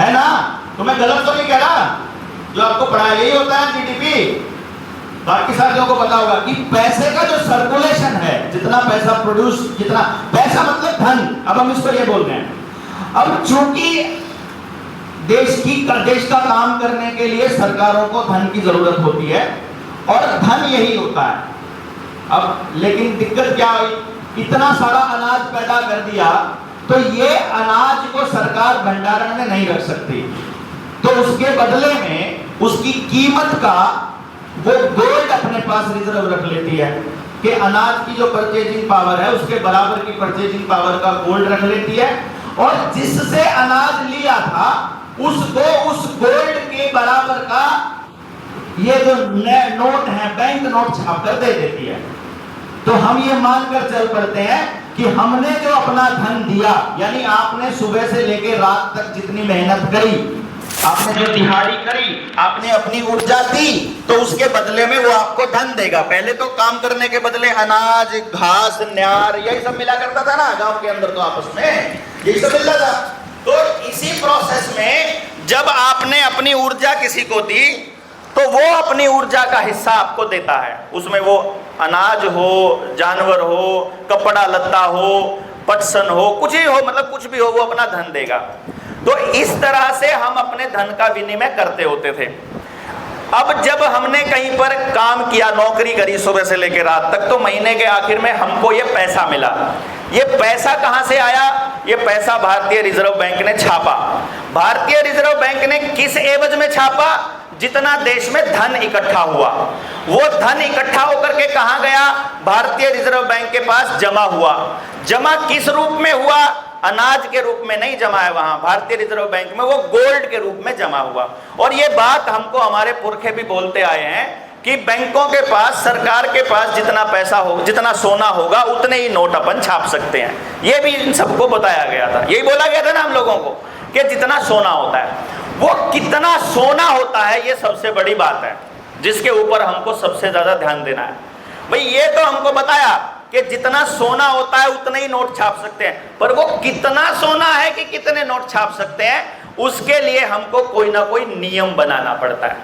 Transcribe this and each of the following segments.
है ना? तो मैं गलत तो नहीं कह रहा? जो आपको पढ़ाया यही होता है जीडीपी। बाकी साथियों को पता होगा कि पैसे का जो सर्कुलेशन है, जितना पैसा प्रोड्यूस, जितना पैसा मतलब धन, अब हम इसको ये बोल रहे हैं। अब चूंकि देश का काम करने के लिए सरकारों को धन की जरूरत होती है और धन यही होता है। अब लेकिन दिक्कत क्या हुई, इतना सारा अनाज पैदा कर दिया तो ये अनाज को सरकार भंडारण में नहीं रख सकती, तो उसके बदले में उसकी कीमत का वो गोल्ड अपने पास रिजर्व रख लेती है कि अनाज की जो परचेजिंग पावर है उसके बराबर की परचेजिंग पावर का गोल्ड रख लेती है, और जिससे अनाज लिया था उसको उस गोल्ड के बराबर का ये जो नोट है, बैंक नोट छाप कर दे देती है। तो हम ये मानकर चल पड़ते हैं कि हमने जो अपना धन दिया, यानी आपने सुबह से लेकर रात तक जितनी मेहनत करी, आपने जो दिहाड़ी करी, आपने अपनी ऊर्जा दी, तो उसके बदले में वो आपको धन देगा। पहले तो काम करने के बदले अनाज, घास, न्यार यही सब मिला करता था ना गांव के अंदर, तो आपस में यही सब मिलता था। तो इसी प्रोसेस में जब आपने अपनी ऊर्जा किसी को दी तो वो अपनी ऊर्जा का हिस्सा आपको देता है। उसमें वो अनाज हो, जानवर हो, कपड़ा लत्ता हो, पटसन हो, कुछ ही हो, मतलब कुछ भी हो, वो अपना धन देगा। तो इस तरह से हम अपने धन का विनिमय करते होते थे। अब जब हमने कहीं पर काम किया, नौकरी करी सुबह से लेकर रात तक, तो महीने के आखिर में हमको ये पैसा मिला। ये पैसा कहां से आया? ये पैसा भारतीय रिजर्व बैंक ने छापा। भारतीय रिजर्व बैंक ने किस एवज में छापा? जितना देश में धन इकट्ठा हुआ, वो धन इकट्ठा होकर के कहां गया? भारतीय रिजर्व बैंक के पास जमा हुआ। जमा किस रूप में हुआ? अनाज के रूप में नहीं जमा है वहां भारतीय रिजर्व बैंक में, वो गोल्ड के रूप में जमा हुआ। और ये बात हमको हमारे पुरखे भी बोलते आए हैं कि बैंकों के पास, सरकार के पास जितना पैसा हो, जितना सोना होगा उतने ही नोट अपन छाप सकते हैं। ये भी इन सबको बताया गया था, यही बोला गया था ना हम लोगों को कि जितना सोना होता है। वो कितना सोना होता है ये सबसे बड़ी बात है, जिसके ऊपर हमको सबसे ज्यादा ध्यान देना है। भाई ये तो हमको बताया कि जितना सोना होता है उतने ही नोट छाप सकते हैं, पर वो कितना सोना है कि कितने नोट छाप सकते हैं, उसके लिए हमको कोई ना कोई नियम बनाना पड़ता है।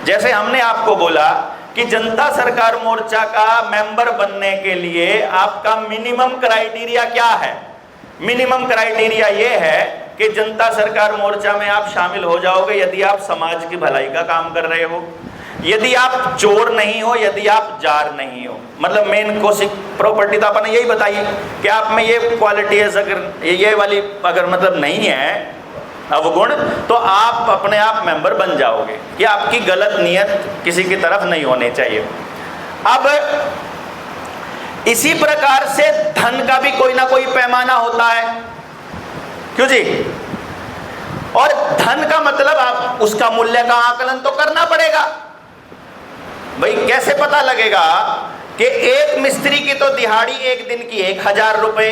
जैसे हमने आपको बोला कि जनता सरकार मोर्चा का मेंबर बनने के लिए आपका मिनिमम क्राइटेरिया क्या है? मिनिमम क्राइटेरिया ये है कि जनता सरकार मोर्चा में आप शामिल हो जाओगे यदि आप समाज की भलाई का काम कर रहे हो, यदि आप चोर नहीं हो, यदि आप जार नहीं हो। मतलब मेन कोशिश प्रॉपर्टी तो आपने यही बताई कि आप में ये क्वालिटी है, अगर ये वाली अगर मतलब नहीं है अवगुण, तो आप अपने आप मेंबर बन जाओगे कि आपकी गलत नियत किसी की तरफ नहीं होनी चाहिए। अब इसी प्रकार से धन का भी कोई ना कोई पैमाना होता है, क्यों जी? और धन का मतलब आप उसका मूल्य का आकलन तो करना पड़ेगा। भाई कैसे पता लगेगा कि एक मिस्त्री की तो दिहाड़ी एक दिन की 1000 रुपए,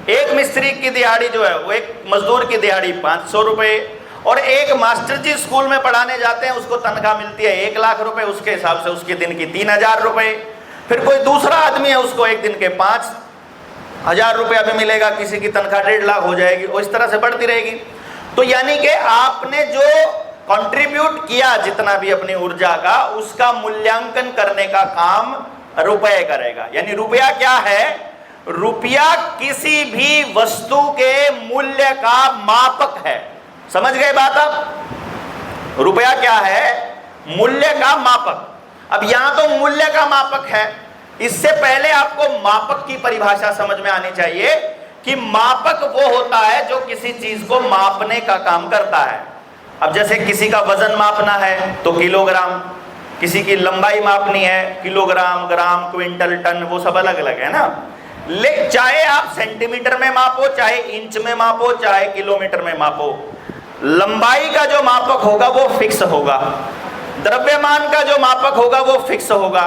एक मिस्त्री की दिहाड़ी जो है वो एक मजदूर की दिहाड़ी 500 रुपए, और एक मास्टर जी स्कूल में पढ़ाने जाते हैं उसको तनख्वाह मिलती है 1 लाख रुपए, उसके हिसाब से उसके दिन की 3000 रुपए। फिर कोई दूसरा आदमी है उसको एक दिन के 5000 रुपया भी मिलेगा, किसी की तनख्वाह 1.5 लाख हो जाएगी, और इस तरह से बढ़ती रहेगी। तो यानी कि आपने जो कंट्रीब्यूट किया जितना भी अपनी ऊर्जा का, उसका मूल्यांकन करने का काम रुपए करेगा। यानी रुपया क्या है? रुपया किसी भी वस्तु के मूल्य का मापक है। समझ गए बात आप? रुपया क्या है? मूल्य का मापक। अब यहां तो मूल्य का मापक है, इससे पहले आपको मापक की परिभाषा समझ में आनी चाहिए कि मापक वो होता है जो किसी चीज को मापने का काम करता है। अब जैसे किसी का वजन मापना है तो किलोग्राम, किसी की लंबाई मापनी है किलोग्राम, ग्राम, क्विंटल, टन, वो सब अलग अलग है ना। चाहे आप सेंटीमीटर में मापो, चाहे इंच में मापो, चाहे किलोमीटर में मापो, लंबाई का जो मापक होगा वो फिक्स होगा, द्रव्यमान का जो मापक होगा वो फिक्स होगा।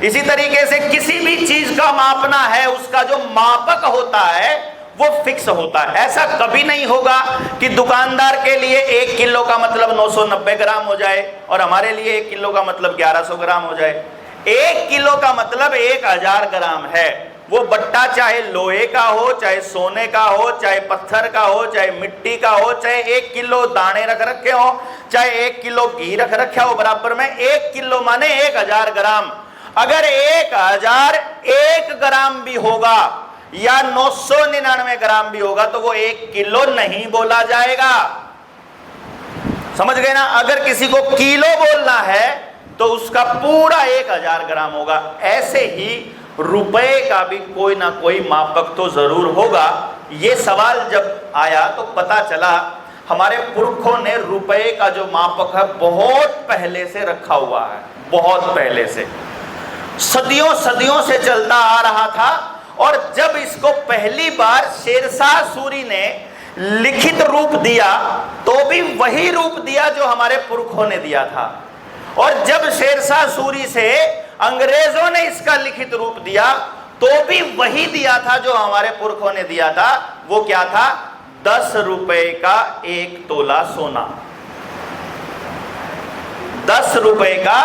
इसी तरीके से किसी भी चीज का मापना है, उसका जो मापक होता है वो फिक्स होता है। ऐसा कभी नहीं होगा कि दुकानदार के लिए 1 किलो का मतलब 990 ग्राम हो जाए और हमारे लिए 1 किलो का मतलब 1100 ग्राम हो जाए। 1 किलो का मतलब 1000 ग्राम है, वो बट्टा चाहे लोहे का हो, चाहे सोने का हो, चाहे पत्थर का हो, चाहे मिट्टी का हो, चाहे 1 किलो दाने रख रखे हो, चाहे 1 किलो घी रख रखा हो बराबर में, 1 किलो माने 1000 ग्राम। अगर 1001 ग्राम भी होगा या 999 ग्राम भी होगा तो वो 1 किलो नहीं बोला जाएगा। समझ गए ना? अगर किसी को किलो बोलना है तो उसका पूरा 1000 ग्राम होगा। ऐसे ही रुपए का भी कोई ना कोई मापक तो जरूर होगा। ये सवाल जब आया तो पता चला हमारे पुरखों ने रुपए का जो मापक है बहुत पहले से रखा हुआ है, बहुत पहले से, सदियों सदियों से चलता आ रहा था। और जब इसको पहली बार शेरशाह सूरी ने लिखित रूप दिया तो भी वही रूप दिया जो हमारे पुरखों ने दिया था। और जब शेरशाह सूरी से अंग्रेजों ने इसका लिखित रूप दिया तो भी वही दिया था जो हमारे पुरखों ने दिया था। वो क्या था? 10 रुपए का 1 तोला सोना। 10 रुपए का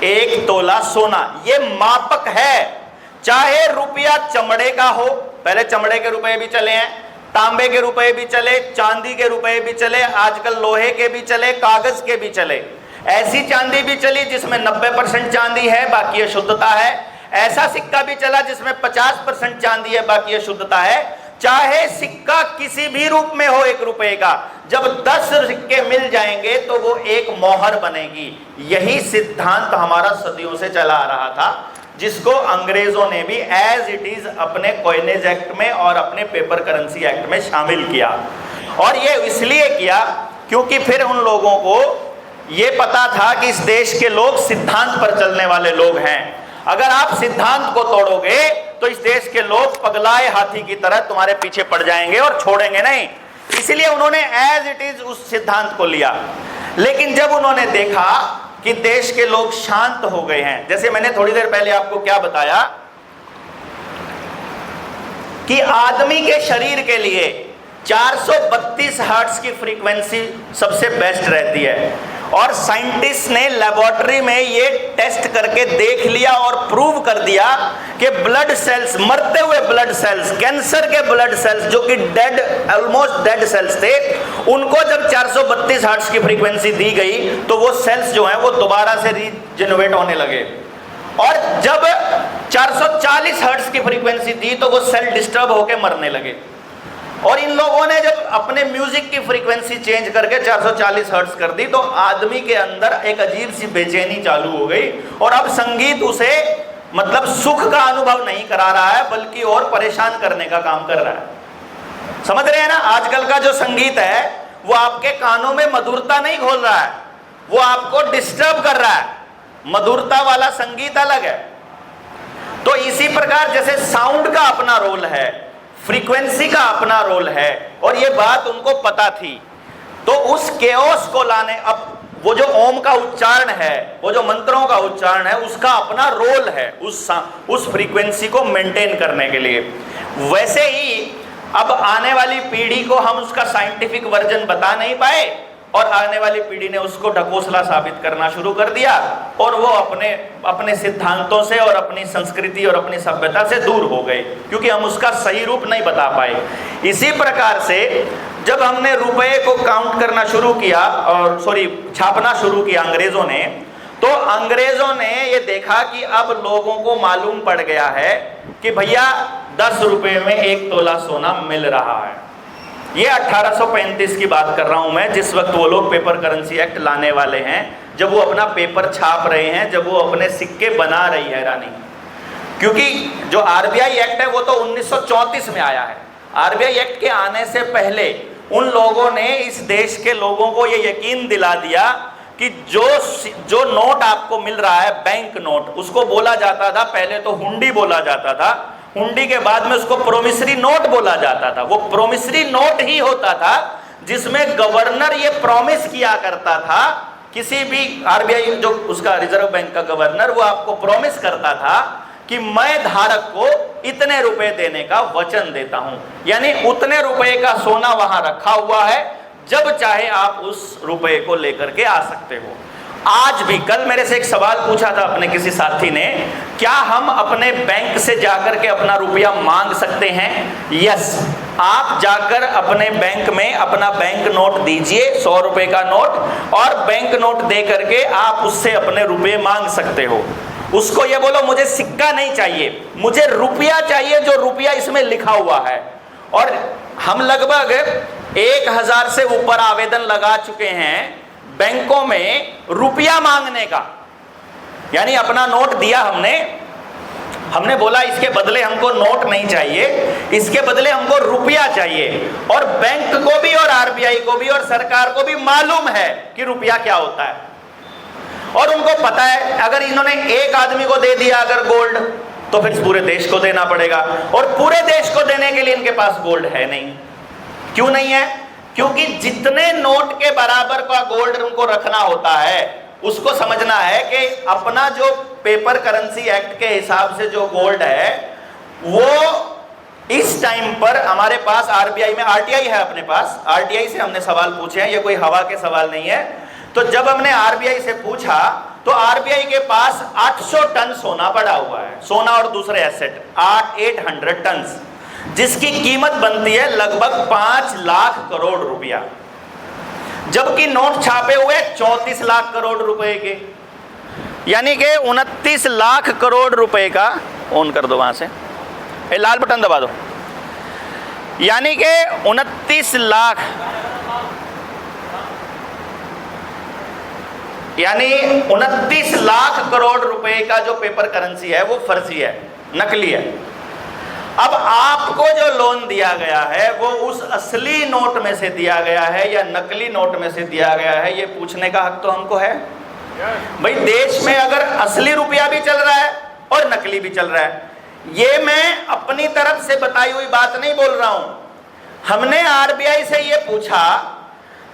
1 तोला सोना, ये मापक है। चाहे रुपया चमड़े का हो, पहले चमड़े के रुपए भी चले हैं, तांबे के रुपए भी चले, चांदी के रुपए भी चले, आजकल लोहे के भी चले, कागज के भी चले। ऐसी चांदी भी चली जिसमें 90% चांदी है, बाकी अशुद्धता है। ऐसा सिक्का भी चला जिसमें 50% चांदी है, बाकी अशुद्धता है। चाहे सिक्का किसी भी रूप में हो 1 रुपए का, जब 10 सिक्के मिल जाएंगे तो वो एक मोहर बनेगी। यही सिद्धांत हमारा सदियों से चला आ रहा था, जिसको अंग्रेजों ने भी एज इट इज अपने कॉइनेज एक्ट में और अपने पेपर करेंसी एक्ट में शामिल किया। और ये इसलिए किया क्योंकि फिर उन लोगों को ये पता था कि इस देश के लोग सिद्धांत पर चलने वाले लोग हैं। अगर आप सिद्धांत को तोड़ोगे तो इस देश के लोग पगलाए हाथी की तरह तुम्हारे पीछे पड़ जाएंगे और छोड़ेंगे नहीं। इसलिए उन्होंने एज इट इज उस सिद्धांत को लिया। लेकिन जब उन्होंने देखा कि देश के लोग शांत हो गए हैं, जैसे मैंने थोड़ी देर पहले आपको क्या बताया कि आदमी के शरीर के लिए 432 हर्ट्ज की फ्रीक्वेंसी सबसे बेस्ट रहती है। और साइंटिस्ट ने लेबोरेटरी में ये टेस्ट करके देख लिया और प्रूव कर दिया कि ब्लड सेल्स, मरते हुए ब्लड सेल्स, कैंसर के ब्लड सेल्स जो कि डेड, ऑलमोस्ट डेड सेल्स थे, उनको जब 432 हर्ट्ज की फ्रीक्वेंसी दी गई तो वो सेल्स जो हैं वो दोबारा से रीजनरेट होने लगे। और जब 440 हर्ट्ज की फ्रीक्वेंसी दी तो वो सेल डिस्टर्ब होकर मरने लगे। और इन लोगों ने जब अपने म्यूजिक की फ्रीक्वेंसी चेंज करके 440 हर्ट्ज कर दी तो आदमी के अंदर एक अजीब सी बेचैनी चालू हो गई। और अब संगीत उसे मतलब सुख का अनुभव नहीं करा रहा है, बल्कि और परेशान करने का काम कर रहा है। समझ रहे हैं ना? आजकल का जो संगीत है वो आपके कानों में मधुरता नहीं घोल रहा है, वो आपको डिस्टर्ब कर रहा है। मधुरता वाला संगीत अलग है। तो इसी प्रकार जैसे साउंड का अपना रोल है, फ्रीक्वेंसी का अपना रोल है, और ये बात उनको पता थी। तो उस केओस को लाने, अब वो जो ओम का उच्चारण है, वो जो मंत्रों का उच्चारण है, उसका अपना रोल है उस फ्रीक्वेंसी को मेंटेन करने के लिए। वैसे ही अब आने वाली पीढ़ी को हम उसका साइंटिफिक वर्जन बता नहीं पाए और आने वाली पीढ़ी ने उसको ढकोसला साबित करना शुरू कर दिया और वो अपने सिद्धांतों से और अपनी संस्कृति और अपनी सभ्यता से दूर हो गए, क्योंकि हम उसका सही रूप नहीं बता पाए। इसी प्रकार से जब हमने रुपए को काउंट करना शुरू किया और छापना शुरू किया अंग्रेजों ने, तो अंग्रेजों ने ये देखा कि अब लोगों को मालूम पड़ गया है कि भैया 10 रुपए में 1 तोला सोना मिल रहा है। ये 1835 की बात कर रहा हूं मैं, जिस वक्त वो लोग पेपर करेंसी एक्ट लाने वाले हैं, जब वो अपना पेपर छाप रहे हैं, जब वो अपने सिक्के बना रही है रानी। क्योंकि जो आरबीआई एक्ट है वो तो 1934 में आया है। आरबीआई एक्ट के आने से पहले उन लोगों ने इस देश के लोगों को ये यकीन दिला दिया कि जो नोट आपको मिल रहा है, बैंक नोट, उसको बोला जाता था, पहले तो हुंडी बोला जाता था, हुंडी के बाद में उसको प्रोमिसरी नोट बोला जाता था। वो प्रोमिसरी नोट ही होता था जिसमें गवर्नर ये प्रॉमिस किया करता था, किसी भी आरबीआई जो उसका रिजर्व बैंक का गवर्नर, वो आपको प्रॉमिस करता था कि मैं धारक को इतने रुपए देने का वचन देता हूं, यानी उतने रुपए का सोना वहां रखा हुआ है, जब चाहे आप उस रुपए को लेकर के आ सकते हो। आज भी, कल मेरे से एक सवाल पूछा था अपने किसी साथी ने, क्या हम अपने बैंक से जाकर के अपना रुपया मांग सकते हैं? यस, आप जाकर अपने बैंक में अपना बैंक नोट दीजिए, 100 रुपए का नोट, और बैंक नोट दे करके आप उससे अपने रुपये मांग सकते हो। उसको ये बोलो मुझे सिक्का नहीं चाहिए, मुझे रुपया चाहिए, जो रुपया इसमें लिखा हुआ है। और हम लगभग 1000 से ऊपर आवेदन लगा चुके हैं बैंकों में रुपया मांगने का। यानी अपना नोट दिया हमने बोला इसके बदले हमको नोट नहीं चाहिए, इसके बदले हमको रुपया चाहिए। और बैंक को भी और आरबीआई को भी और सरकार को भी मालूम है कि रुपया क्या होता है, और उनको पता है अगर इन्होंने एक आदमी को दे दिया अगर गोल्ड, तो फिर पूरे देश को देना पड़ेगा, और पूरे देश को देने के लिए इनके पास गोल्ड है नहीं। क्यों नहीं है? क्योंकि जितने नोट के बराबर का गोल्ड उनको रखना होता है, उसको समझना है कि अपना जो पेपर करेंसी एक्ट के हिसाब से जो गोल्ड है, वो इस टाइम पर हमारे पास आरबीआई में आरटीआई है, अपने पास आरटीआई से हमने सवाल पूछे हैं, ये कोई हवा के सवाल नहीं है। तो जब हमने आरबीआई से पूछा तो आरबीआई के पास 800 टन सोना पड़ा हुआ है, सोना और दूसरे एसेट 800 टन, जिसकी कीमत बनती है लगभग 5 लाख करोड़ रुपया, जबकि नोट छापे हुए 34 लाख करोड़ रुपए के, यानी कि 29 लाख करोड़ रुपए का। ऑन कर दो वहां से, लाल बटन दबा दो। यानी कि 29 लाख, यानी 29 लाख करोड़ रुपए का जो पेपर करेंसी है वो फर्जी है, नकली है। अब आपको जो लोन दिया गया है वो उस असली नोट में से दिया गया है या नकली नोट में से दिया गया है, ये पूछने का हक तो हमको है। भाई देश में अगर असली रुपया भी चल रहा है और नकली भी चल रहा है, ये मैं अपनी तरफ से बताई हुई बात नहीं बोल रहा हूं। हमने आरबीआई से ये पूछा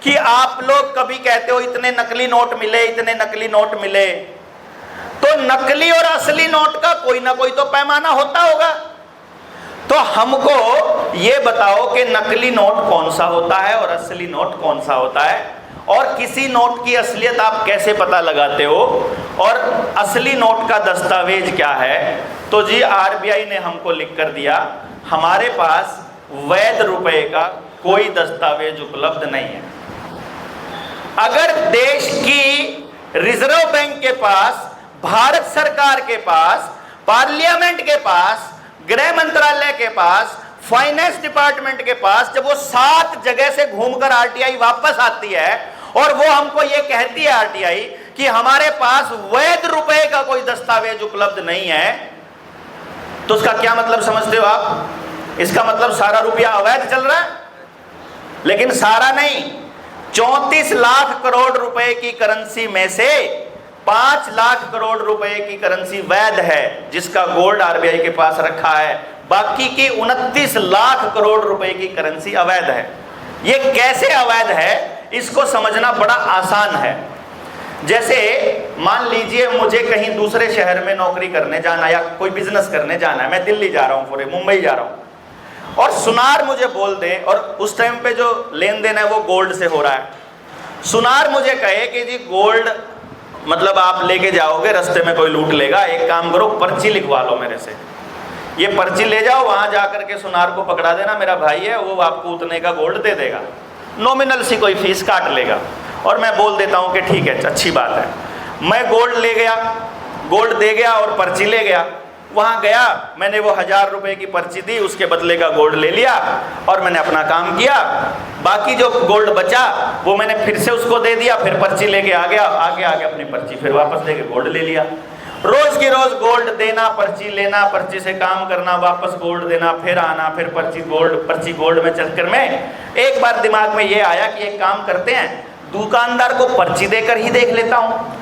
कि आप लोग कभी कहते हो इतने नकली नोट मिले, इतने नकली नोट मिले, तो नकली और असली नोट का कोई ना कोई तो पैमाना होता होगा। तो हमको ये बताओ कि नकली नोट कौन सा होता है और असली नोट कौन सा होता है, और किसी नोट की असलियत आप कैसे पता लगाते हो, और असली नोट का दस्तावेज क्या है। तो जी आरबीआई ने हमको लिख कर दिया, हमारे पास वैध रुपए का कोई दस्तावेज उपलब्ध नहीं है। अगर देश की रिजर्व बैंक के पास, भारत सरकार के पास, पार्लियामेंट के पास, गृह मंत्रालय के पास, फाइनेंस डिपार्टमेंट के पास, जब वो 7 जगह से घूमकर आरटीआई वापस आती है और वो हमको ये कहती है आरटीआई कि हमारे पास वैध रुपए का कोई दस्तावेज उपलब्ध नहीं है, तो उसका क्या मतलब समझते हो आप? इसका मतलब सारा रुपया अवैध चल रहा है। लेकिन सारा नहीं, 34 लाख करोड़ रुपए की करेंसी में से 5 लाख करोड़ रुपए की करेंसी वैध है, जिसका गोल्ड आरबीआई के पास रखा है। बाकी की 29 लाख करोड़ रुपए की करेंसी अवैध है। ये कैसे अवैध है, इसको समझना बड़ा आसान है। जैसे मान लीजिए मुझे कहीं दूसरे शहर में नौकरी करने जाना या कोई बिजनेस करने जाना है, मैं दिल्ली जा रहा हूँ, पूरे मुंबई जा रहा हूँ, और सुनार मुझे बोल दे, और उस टाइम पे जो लेन देन है वो गोल्ड से हो रहा है, सुनार मुझे कहे कि जी गोल्ड मतलब आप लेके जाओगे, रास्ते में कोई लूट लेगा, एक काम करो पर्ची लिखवा लो मेरे से, ये पर्ची ले जाओ, वहां जाकर के सुनार को पकड़ा देना, मेरा भाई है वो आपको उतने का गोल्ड दे देगा, नॉमिनल सी कोई फीस काट लेगा। और मैं बोल देता हूँ कि ठीक है, अच्छी बात है। मैं गोल्ड ले गया, गोल्ड दे गया और पर्ची ले गया, वहाँ गया, मैंने वो 1000 रुपए की पर्ची दी, उसके बदले का गोल्ड ले लिया और मैंने अपना काम किया। बाकी जो गोल्ड बचा वो मैंने फिर से उसको दे दिया, फिर पर्ची लेके आ गया, आगे अपनी पर्ची फिर वापस देके गोल्ड ले लिया। रोज की रोज गोल्ड देना, पर्ची लेना, पर्ची से काम करना, वापस गोल्ड देना, फिर आना, फिर पर्ची गोल्ड में चक्कर में एक बार दिमाग में ये आया कि एक काम करते हैं, दुकानदार को पर्ची देकर ही देख लेता हूँ।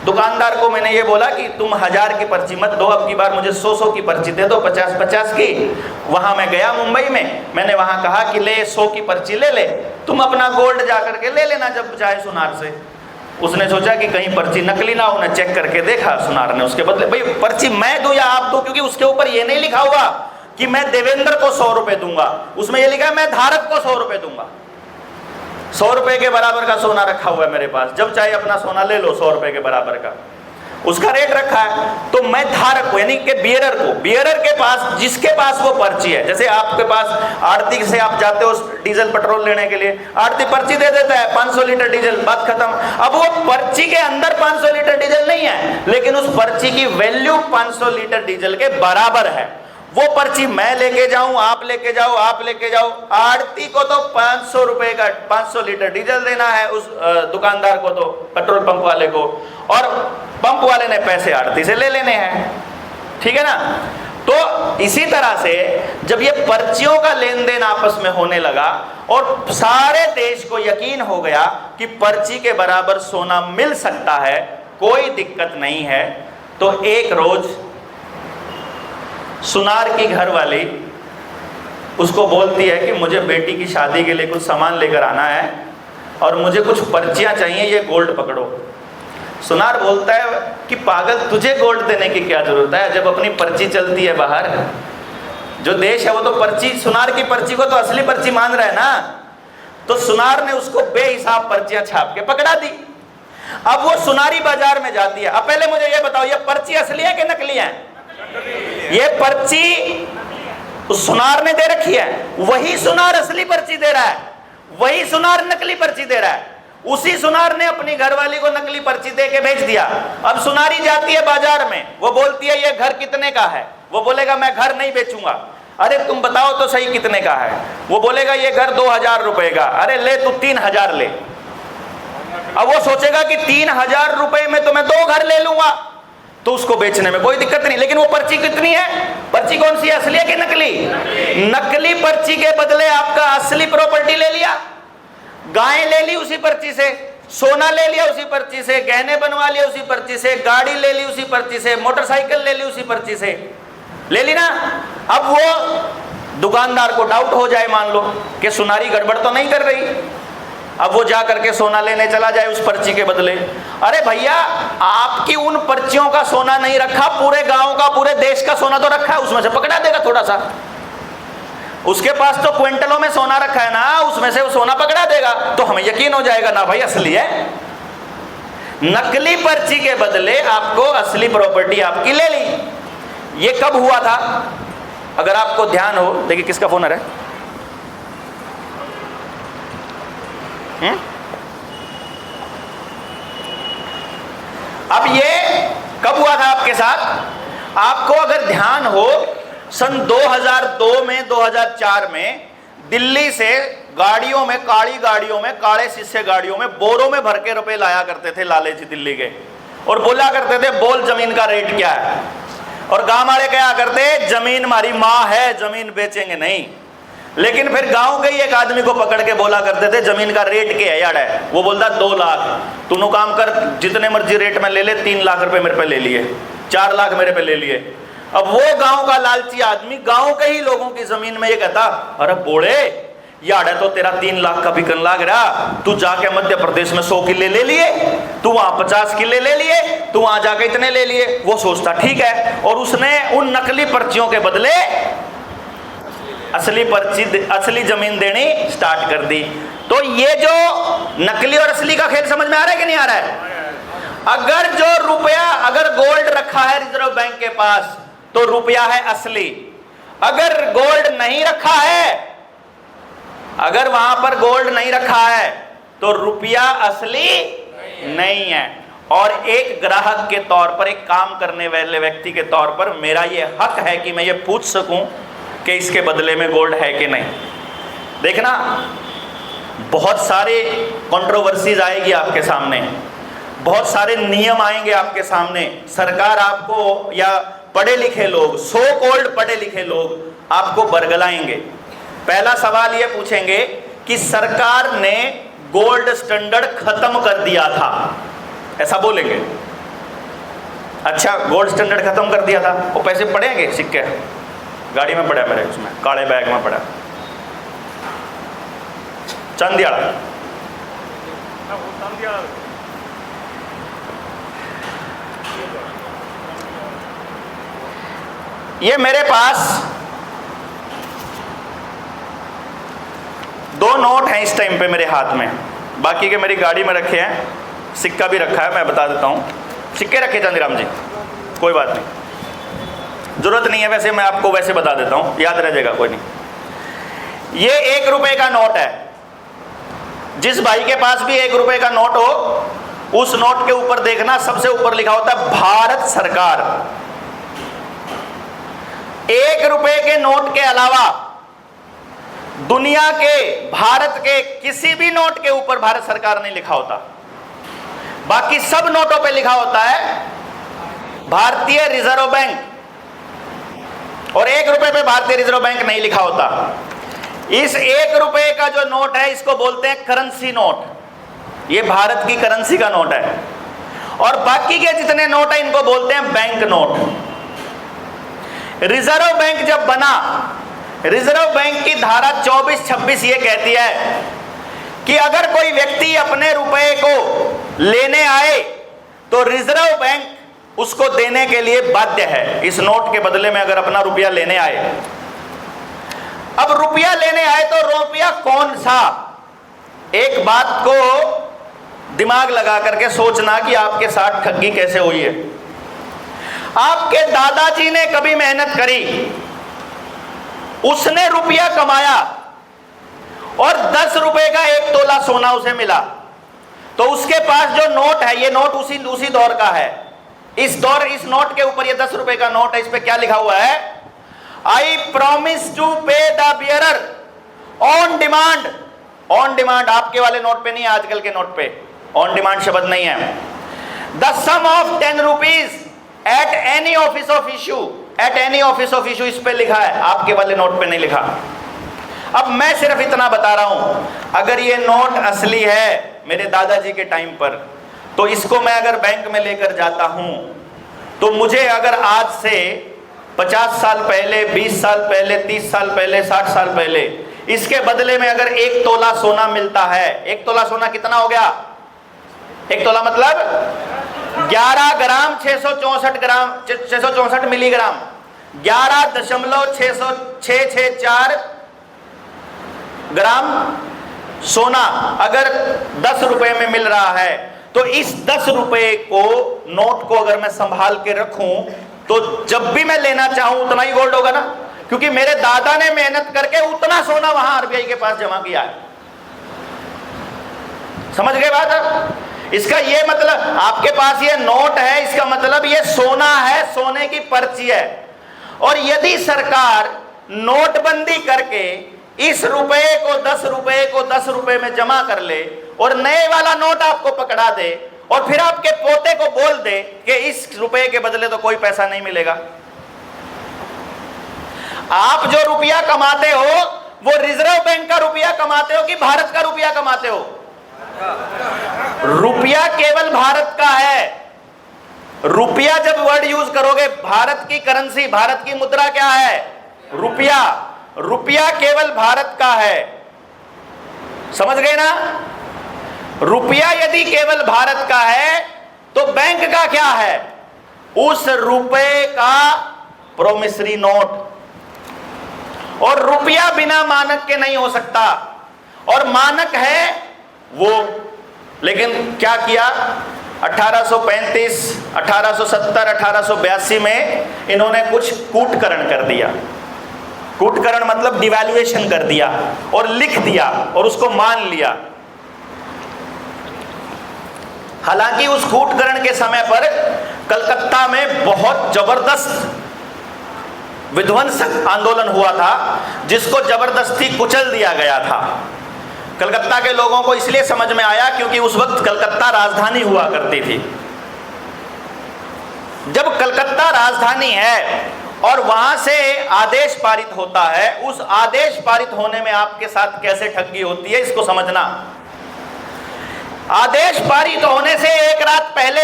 दुकानदार को मैंने ये बोला कि तुम 1000 की पर्ची मत दो, अब की बार मुझे 100 की पर्ची दे दो, 50 की। वहां मैं गया मुंबई में, मैंने वहां कहा कि ले 100 की पर्ची ले ले, तुम अपना गोल्ड जा करके ले लेना जब चाहे सुनार से। उसने सोचा कि कहीं पर्ची नकली ना हो, चेक करके देखा सुनार ने, उसके बदले भाई पर्ची मैं दूं या आप दो, क्योंकि उसके ऊपर ये नहीं लिखा हुआ कि मैं देवेंद्र को 100 रुपए दूंगा, उसमें ये लिखा है मैं धारक को 100 रुपए दूंगा। 100 रुपए के बराबर का सोना रखा हुआ है मेरे पास, जब चाहे अपना सोना ले लो 100 रुपए के बराबर का, उसका रेट रखा है। तो मैं धारक को यानी कि बियरर के पास, जिसके पास वो पर्ची है, जैसे आपके पास आड़ती से आप जाते हो डीजल पेट्रोल लेने के लिए, आड़ती पर्ची दे देता है 500 लीटर डीजल, बात खत्म। अब वो पर्ची के अंदर 500 लीटर डीजल नहीं है, लेकिन उस पर्ची की वैल्यू 500 लीटर डीजल के बराबर है। वो पर्ची मैं लेके जाऊं, आप लेके जाओ, आप लेके जाओ, आड़ती को तो 500 रुपए का 500 लीटर डीजल देना है, उस दुकानदार को तो पेट्रोल पंप वाले को, और पंप वाले ने पैसे आड़ती से ले लेने हैं, ठीक है ना। तो इसी तरह से जब ये पर्चियों का लेन देन आपस में होने लगा और सारे देश को यकीन हो गया कि पर्ची के बराबर सोना मिल सकता है, कोई दिक्कत नहीं है, तो एक रोज सुनार की घर वाली उसको बोलती है कि मुझे बेटी की शादी के लिए कुछ सामान लेकर आना है और मुझे कुछ पर्चियां चाहिए, ये गोल्ड पकड़ो। सुनार बोलता है कि पागल, तुझे गोल्ड देने की क्या जरूरत है, जब अपनी पर्ची चलती है बाहर, जो देश है वो तो पर्ची, सुनार की पर्ची को तो असली पर्ची मान रहा है ना। तो सुनार ने उसको बेहिसाब पर्चियां छाप के पकड़ा दी। अब वो सुनारी बाजार में जाती है। अब पहले मुझे ये बताओ, ये पर्ची असली है कि नकली है? ये पर्ची उस सुनार ने दे रखी है, वही सुनार असली पर्ची दे रहा है, वही सुनार नकली पर्ची दे रहा है। उसी सुनार ने अपनी घरवाली को नकली पर्ची दे के भेज दिया। अब सुनारी जाती है बाजार में, वो बोलती है ये घर कितने का है? वो बोलेगा मैं घर नहीं बेचूंगा। अरे तुम बताओ तो सही कितने का है? वो बोलेगा ये घर 2000 रुपए का। अरे ले तू 3000 ले। अब वो सोचेगा कि 3000 रुपए में तो मैं 2 घर ले लूंगा, तो उसको बेचने में कोई दिक्कत नहीं। लेकिन वो पर्ची कितनी है? पर्ची कौन सी है, असली है कि नकली? नकली पर्ची के बदले आपका असली प्रॉपर्टी ले लिया, गाय ले ली उसी पर्ची से, सोना ले लिया उसी पर्ची से, गहने बनवा लिया उसी पर्ची से, गाड़ी ले ली उसी पर्ची से, मोटरसाइकिल ले ली उसी पर्ची से, ले ली ना। अब वो दुकानदार को डाउट हो जाए, मान लो कि सुनारी गड़बड़ तो नहीं कर रही, अब वो जा करके सोना लेने चला जाए उस पर्ची के बदले। अरे भैया, आपकी उन पर्चियों का सोना नहीं रखा, पूरे गांव का, पूरे देश का सोना तो रखा है, उसमें से पकड़ा देगा थोड़ा सा। उसके पास तो क्विंटलों में सोना रखा है ना, उसमें से वो सोना पकड़ा देगा, तो हमें यकीन हो जाएगा ना भाई असली है। नकली पर्ची के बदले आपको असली प्रॉपर्टी आपकी ले ली। ये कब हुआ था? अगर आपको ध्यान हो, देखिए किसका फोन है? अब ये कब हुआ था आपके साथ? आपको अगर ध्यान हो, सन 2002 में 2004 में दिल्ली से गाड़ियों में, काली गाड़ियों में, काले शीशे गाड़ियों में बोरों में भर के रुपए लाया करते थे लाले जी दिल्ली के, और बोला करते थे बोल जमीन का रेट क्या है। और गांव वाले क्या करते, जमीन हमारी माँ है, जमीन बेचेंगे नहीं। लेकिन फिर गांव के ही एक आदमी को पकड़ के बोला करते थे जमीन का रेट क्या है यार है? वो बोलता 2 लाख। तूने काम कर, जितने मर्जी रेट में ले ले, 3 लाख रुपए मेरे पे ले लिए, 4 लाख मेरे पे ले लिए। अब वो गांव का लालची आदमी गांव के ही लोगों की जमीन में ये कहता, अरे बोले यार है तो तेरा 3 लाख का बिकन लाग रहा, तू जाके मध्य प्रदेश में 100 किले ले लिए, तू वहां 50 किले ले लिए, तू वहां जाके इतने ले लिए। वो सोचता ठीक है, और उसने उन नकली पर्चियों के बदले असली पर्ची, असली जमीन देनी स्टार्ट कर दी। तो ये जो नकली और असली का खेल समझ में आ रहा है कि नहीं आ रहा है? अगर जो रुपया, अगर गोल्ड रखा है रिजर्व बैंक के पास तो रुपया है असली। अगर गोल्ड नहीं रखा है, अगर वहां पर गोल्ड नहीं रखा है तो रुपया असली नहीं है। और एक ग्राहक के तौर पर, एक काम करने वाले व्यक्ति के तौर पर मेरा ये हक है कि मैं ये पूछ सकूं कि इसके बदले में गोल्ड है कि नहीं। देखना, बहुत सारे कंट्रोवर्सीज आएगी आपके सामने, बहुत सारे नियम आएंगे आपके सामने। सरकार आपको, या पढ़े लिखे लोग, सो कॉल्ड पढ़े लिखे लोग आपको बरगलाएंगे। पहला सवाल ये पूछेंगे कि सरकार ने गोल्ड स्टैंडर्ड खत्म कर दिया था, ऐसा बोलेंगे। अच्छा, गोल्ड स्टैंडर्ड खत्म कर दिया था, वो पैसे पड़ेंगे, सिक्के गाड़ी में पड़ा मेरे, उसमें काले बैग में पड़ा, चांदियाड़ा। ये मेरे पास 2 नोट हैं इस टाइम पे मेरे हाथ में, बाकी के मेरी गाड़ी में रखे हैं, सिक्का भी रखा है, मैं बता देता हूँ। सिक्के रखे चंदीराम जी, कोई बात नहीं, ज़रूरत नहीं है, वैसे मैं आपको वैसे बता देता हूँ, याद रह जाएगा, कोई नहीं। ये 1 रुपये का नोट है। जिस भाई के पास भी 1 रुपये का नोट हो, उस नोट के ऊपर देखना, सबसे ऊपर लिखा होता है भारत सरकार। 1 रुपये के नोट के अलावा दुनिया के, भारत के किसी भी नोट के ऊपर भारत सरकार नहीं लिखा होता। बाकी सब नोटों पे लिखा होता है भारतीय रिजर्व बैंक, और 1 रुपये पे भारतीय रिजर्व बैंक नहीं लिखा होता। इस 1 रुपये का जो नोट है, इसको बोलते हैं करेंसी नोट। ये भारत की करेंसी का नोट है। और बाकी के जितने नोट है, इनको बोलते हैं बैंक नोट। रिजर्व बैंक जब बना, रिजर्व बैंक की धारा 24-26 ये कहती है कि अगर कोई व्यक्ति अपने रुपए को लेने आए तो रिजर्व बैंक उसको देने के लिए बाध्य है। इस नोट के बदले में अगर अपना रुपया लेने आए, अब रुपया लेने आए तो रुपया कौन सा, एक बात को दिमाग लगा करके सोचना कि आपके साथ ठगी कैसे हुई है। आपके दादाजी ने कभी मेहनत करी, उसने रुपया कमाया और 10 रुपए का 1 तोला सोना उसे मिला, तो उसके पास जो नोट है, ये नोट उसी दौर का है। इस नोट के ऊपर, ये 10 रुपए का नोट है, इस पे क्या लिखा हुआ है? आई प्रॉमिस टू पे the bearer on demand. On demand आपके वाले नोट पे नहीं है, आजकल के नोट पे ऑन डिमांड शब्द नहीं है। The sum of 10 rupees at any office of issue, at any office of issue इस पे लिखा है, आपके वाले नोट पे नहीं लिखा। अब मैं सिर्फ इतना बता रहा हूं, अगर ये नोट असली है मेरे दादाजी के टाइम पर, तो इसको मैं अगर बैंक में लेकर जाता हूं, तो मुझे अगर आज से 50 साल पहले, 20 साल पहले, 30 साल पहले, 60 साल पहले इसके बदले में अगर 1 तोला सोना मिलता है, 1 तोला सोना कितना हो गया? 1 तोला मतलब 11 ग्राम 664 मिलीग्राम, 11.664 ग्राम सोना अगर 10 रुपए में मिल रहा है, तो इस 10 रुपए को, नोट को अगर मैं संभाल के रखूं, तो जब भी मैं लेना चाहूं उतना ही गोल्ड होगा ना, क्योंकि मेरे दादा ने मेहनत करके उतना सोना वहां आरबीआई के पास जमा किया है। समझ गए बात? इसका ये मतलब, आपके पास ये नोट है, इसका मतलब ये सोना है, सोने की पर्ची है। और यदि सरकार नोटबंदी करके इस रुपए को 10 रुपए को 10 रुपए में जमा कर ले और नए वाला नोट आपको पकड़ा दे, और फिर आपके पोते को बोल दे कि इस रुपए के बदले तो कोई पैसा नहीं मिलेगा, आप जो रुपया कमाते हो वो रिजर्व बैंक का रुपया कमाते हो कि भारत का रुपया कमाते हो? रुपया केवल भारत का है। रुपया जब वर्ड यूज करोगे, भारत की करेंसी, भारत की मुद्रा क्या है? रुपया। रुपया केवल भारत का है, समझ गए ना? रुपया यदि केवल भारत का है तो बैंक का क्या है? उस रुपए का प्रोमिसरी नोट। और रुपया बिना मानक के नहीं हो सकता, और मानक है वो। लेकिन क्या किया? 1835, 1870, 1882 में इन्होंने कुछ कूटकरण कर दिया। कूटकरण मतलब डिवैल्यूएशन कर दिया और लिख दिया और उसको मान लिया। हालांकि उस कूटकरण के समय पर कलकत्ता में बहुत जबरदस्त विध्वंसक आंदोलन हुआ था, जिसको जबरदस्ती कुचल दिया गया था। कलकत्ता के लोगों को इसलिए समझ में आया क्योंकि उस वक्त कलकत्ता राजधानी हुआ करती थी। जब कलकत्ता राजधानी है और वहां से आदेश पारित होता है, उस आदेश पारित होने में आपके साथ कैसे ठगी होती है, इसको समझना। आदेश पारित होने से एक रात पहले,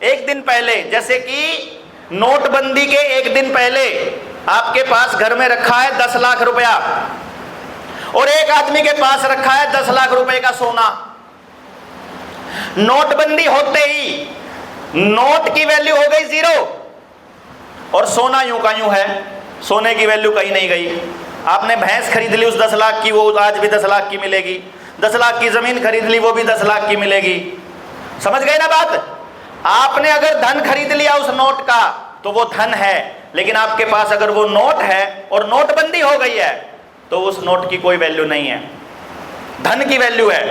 एक दिन पहले, जैसे कि नोटबंदी के एक दिन पहले आपके पास घर में रखा है 10 लाख रुपया, और एक आदमी के पास रखा है 10 लाख रुपए का सोना। नोटबंदी होते ही नोट की वैल्यू हो गई 0 और सोना यूं का यूं है, सोने की वैल्यू कहीं नहीं गई। आपने भैंस खरीद ली उस 10 लाख की, वो आज भी 10 लाख की मिलेगी। 10 लाख की जमीन खरीद ली, वो भी 10 लाख की मिलेगी। समझ गए ना बात? आपने अगर धन खरीद लिया उस नोट का तो वो धन है, लेकिन आपके पास अगर वो नोट है और नोटबंदी हो गई है तो उस नोट की कोई वैल्यू नहीं है। धन की वैल्यू है,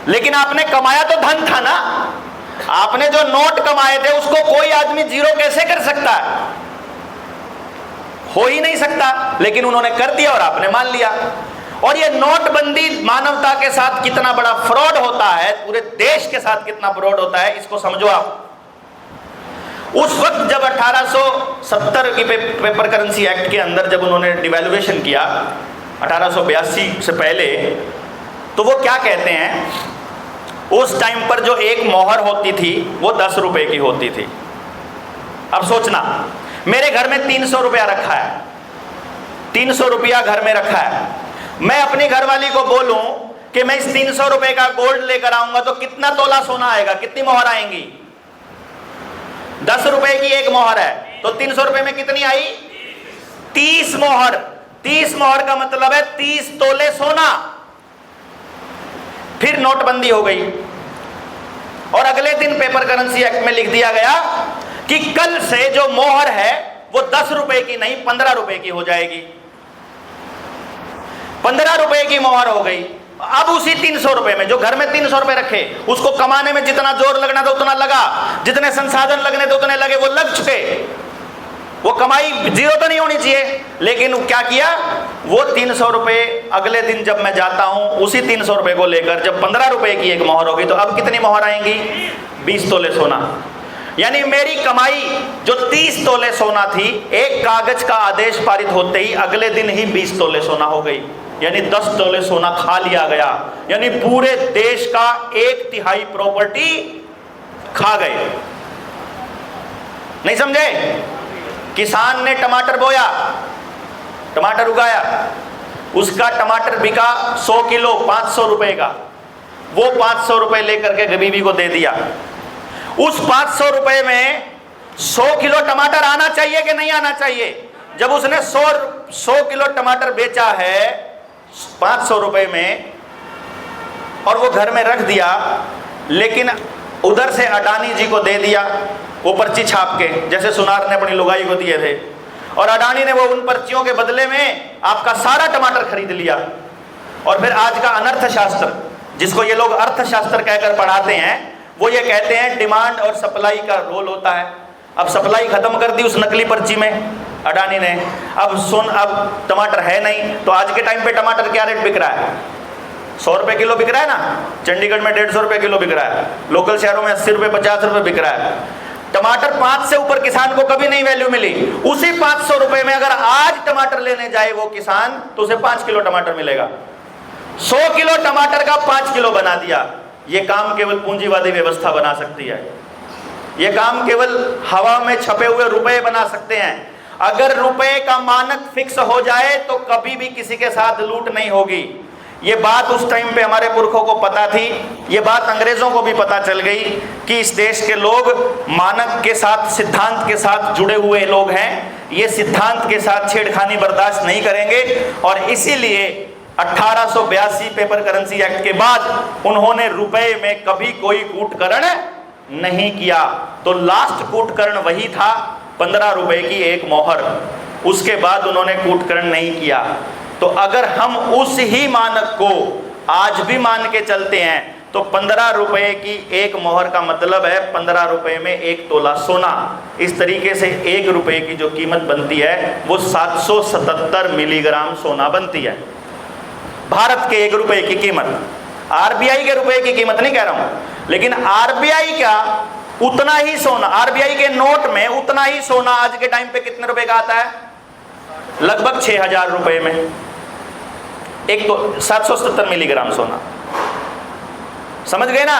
लेकिन आपने कमाया तो धन था ना। आपने जो नोट कमाए थे उसको कोई आदमी जीरो कैसे कर सकता है? हो ही नहीं सकता, लेकिन उन्होंने कर दिया और आपने मान लिया। और ये नोटबंदी मानवता के साथ कितना बड़ा फ्रॉड होता है, पूरे देश के साथ कितना फ्रॉड होता है, इसको समझो आप। उस वक्त जब 1870 की पेपर करेंसी एक्ट के अंदर जब उन्होंने डिवैल्यूएशन किया 1882 से पहले, तो वो क्या कहते हैं, उस टाइम पर जो एक मोहर होती थी वो 10 रुपए की होती थी। अब सोचना, मेरे घर में 300 रुपया रखा है, 300 रुपया घर में रखा है। मैं अपनी घरवाली को बोलूं कि मैं इस 300 रुपए का गोल्ड लेकर आऊंगा तो कितना तोला सोना आएगा, कितनी मोहर आएंगी? 10 रुपए की एक मोहर है तो 300 रुपए में कितनी आई? 30 मोहर। 30 मोहर का मतलब है 30 तोले सोना। फिर नोटबंदी हो गई और अगले दिन पेपर करेंसी एक्ट में लिख दिया गया कि कल से जो मोहर है वो 10 रुपए की नहीं 15 रुपए की हो जाएगी। 15 रुपए की मोहर हो गई। अब उसी 300 रुपए में, जो घर में 300 रुपए रखे, उसको कमाने में जितना जोर लगना था उतना लगा, जितने संसाधन लगने थे उतने लगे, वो लग चुके। वो कमाई जीरो तो नहीं होनी चाहिए, लेकिन क्या किया, वो 300 रुपए अगले दिन जब मैं जाता हूं उसी 300 रुपए को लेकर जब 15 रुपए की एक मोहर होगी तो अब कितनी मोहर आएंगी? 20 तोले सोना। यानी मेरी कमाई जो 30 तोले सोना थी, एक कागज का आदेश पारित होते ही अगले दिन ही 20 तोले सोना हो गई। यानी 10 तोले सोना खा लिया गया। यानी पूरे देश का 1/3 प्रॉपर्टी खा गए। नहीं समझे? किसान ने टमाटर बोया, टमाटर उगाया, उसका टमाटर बिका 100 किलो 500 रुपए का। वो 500 रुपए लेकर के बीवी को दे दिया। उस 500 रुपए में 100 किलो टमाटर आना चाहिए कि नहीं आना चाहिए? जब उसने 100 किलो टमाटर बेचा है 500 रुपए में और वो घर में रख दिया, लेकिन उधर से अडानी जी को दे दिया वो पर्ची छाप के, जैसे सुनार ने अपनी लुगाई को दिए थे, और अडानी ने वो उन पर्चियों के बदले में आपका सारा टमाटर खरीद लिया। और फिर आज का अनर्थशास्त्र, जिसको ये लोग अर्थशास्त्र कहकर पढ़ाते हैं, वो ये कहते हैं डिमांड और सप्लाई का रोल होता है। अब सप्लाई खत्म कर दी उस नकली पर्ची में अडानी ने। अब टमाटर है नहीं, तो आज के टाइम पे टमाटर क्या रेट बिक रहा है? 100 रुपए किलो बिक रहा है ना। चंडीगढ़ में 150 रुपए किलो बिक रहा है, लोकल शहरों में 80 रुपए 50 रुपए बिक रहा है। टमाटर 5 से ऊपर किसान को कभी नहीं वैल्यू मिली। उसी 500 रुपए में अगर आज टमाटर लेने जाए वो किसान, तो उसे 5 किलो टमाटर मिलेगा। 100 किलो टमाटर का 5 किलो बना दिया। ये काम केवल पूंजीवादी व्यवस्था बना सकती है। ये काम केवल हवा में छपे हुए रुपए बना सकते हैं। अगर रुपए का मानक फिक्स हो जाए तो कभी भी किसी के साथ लूट नहीं होगी। ये बात उस टाइम पे हमारे पुरखों को पता थी। ये बात अंग्रेजों को भी पता चल गई कि इस देश के लोग मानक के साथ, सिद्धांत के साथ जुड़े हुए लोग हैं। ये सिद्धांत के साथ छेड़खानी बर्दाश्त नहीं करेंगे। और इसीलिए 1882 पेपर करेंसी एक्ट के बाद उन्होंने रुपए में कभी कोई कूटकरण नहीं किया। तो लास्ट कूटकरण वही था, 15 रुपए की एक मोहर। उसके बाद उन्होंने कूटकरण नहीं किया। तो अगर हम उस ही मानक को आज भी मान के चलते हैं तो 15 रुपए की एक मोहर का मतलब है 15 रुपए में एक तोला सोना। इस तरीके से 1 रुपए की जो कीमत बनती है वो 777 मिलीग्राम सोना बनती है। भारत के 1 रुपए की कीमत, आरबीआई के रुपए की कीमत नहीं कह रहा हूं, लेकिन आरबीआई का उतना ही सोना, आरबीआई के नोट में उतना ही सोना आज के टाइम पे कितने रुपए का आता है? लगभग 6000 रुपए में एक तो 777 मिलीग्राम सोना। समझ गए ना?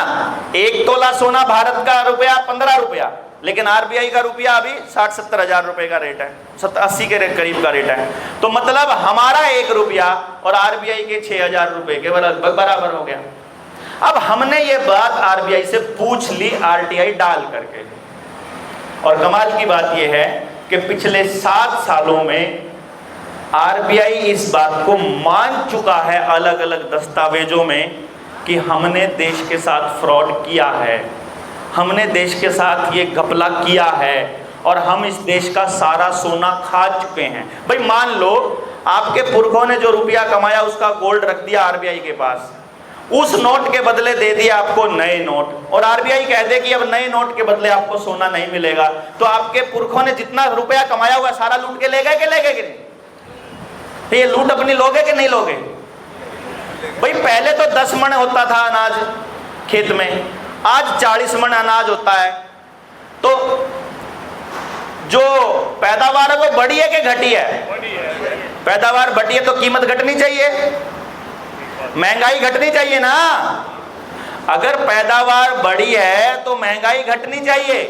1 तोला सोना भारत का रुपया 15 रुपया, लेकिन आरबीआई का रुपया अभी 60-70 हजार रुपए का रेट है, 80 के करीब का रेट है। तो मतलब हमारा 1 रुपया और आरबीआई के 6000 रुपए के लगभग बराबर हो गया। अब हमने ये बात आरबीआई से पूछ ली आरटीआई डाल करके, और कमाल की बात यह है कि पिछले 7 सालों में आरबीआई इस बात को मान चुका है अलग अलग दस्तावेजों में कि हमने देश के साथ फ्रॉड किया है, हमने देश के साथ ये घपला किया है और हम इस देश का सारा सोना खा चुके हैं। भाई मान लो आपके पुरखों ने जो रुपया कमाया उसका गोल्ड रख दिया आरबीआई के पास, उस नोट के बदले दे दिया आपको नए नोट, और आरबीआई कह दे कि अब नए नोट के बदले आपको सोना नहीं मिलेगा, तो आपके पुरखों ने जितना रुपया कमाया हुआ सारा लूट के ले गए कि नहीं? तो ये लूट अपनी लोगे कि नहीं लोगे? भाई पहले तो 10 मन होता था अनाज खेत में, आज 40 मन अनाज होता है। तो जो पैदावार है वो बढ़ी है कि घटी है? पैदावार बढ़ी है तो कीमत घटनी चाहिए, महंगाई घटनी चाहिए ना। अगर पैदावार बढ़ी है तो महंगाई घटनी चाहिए,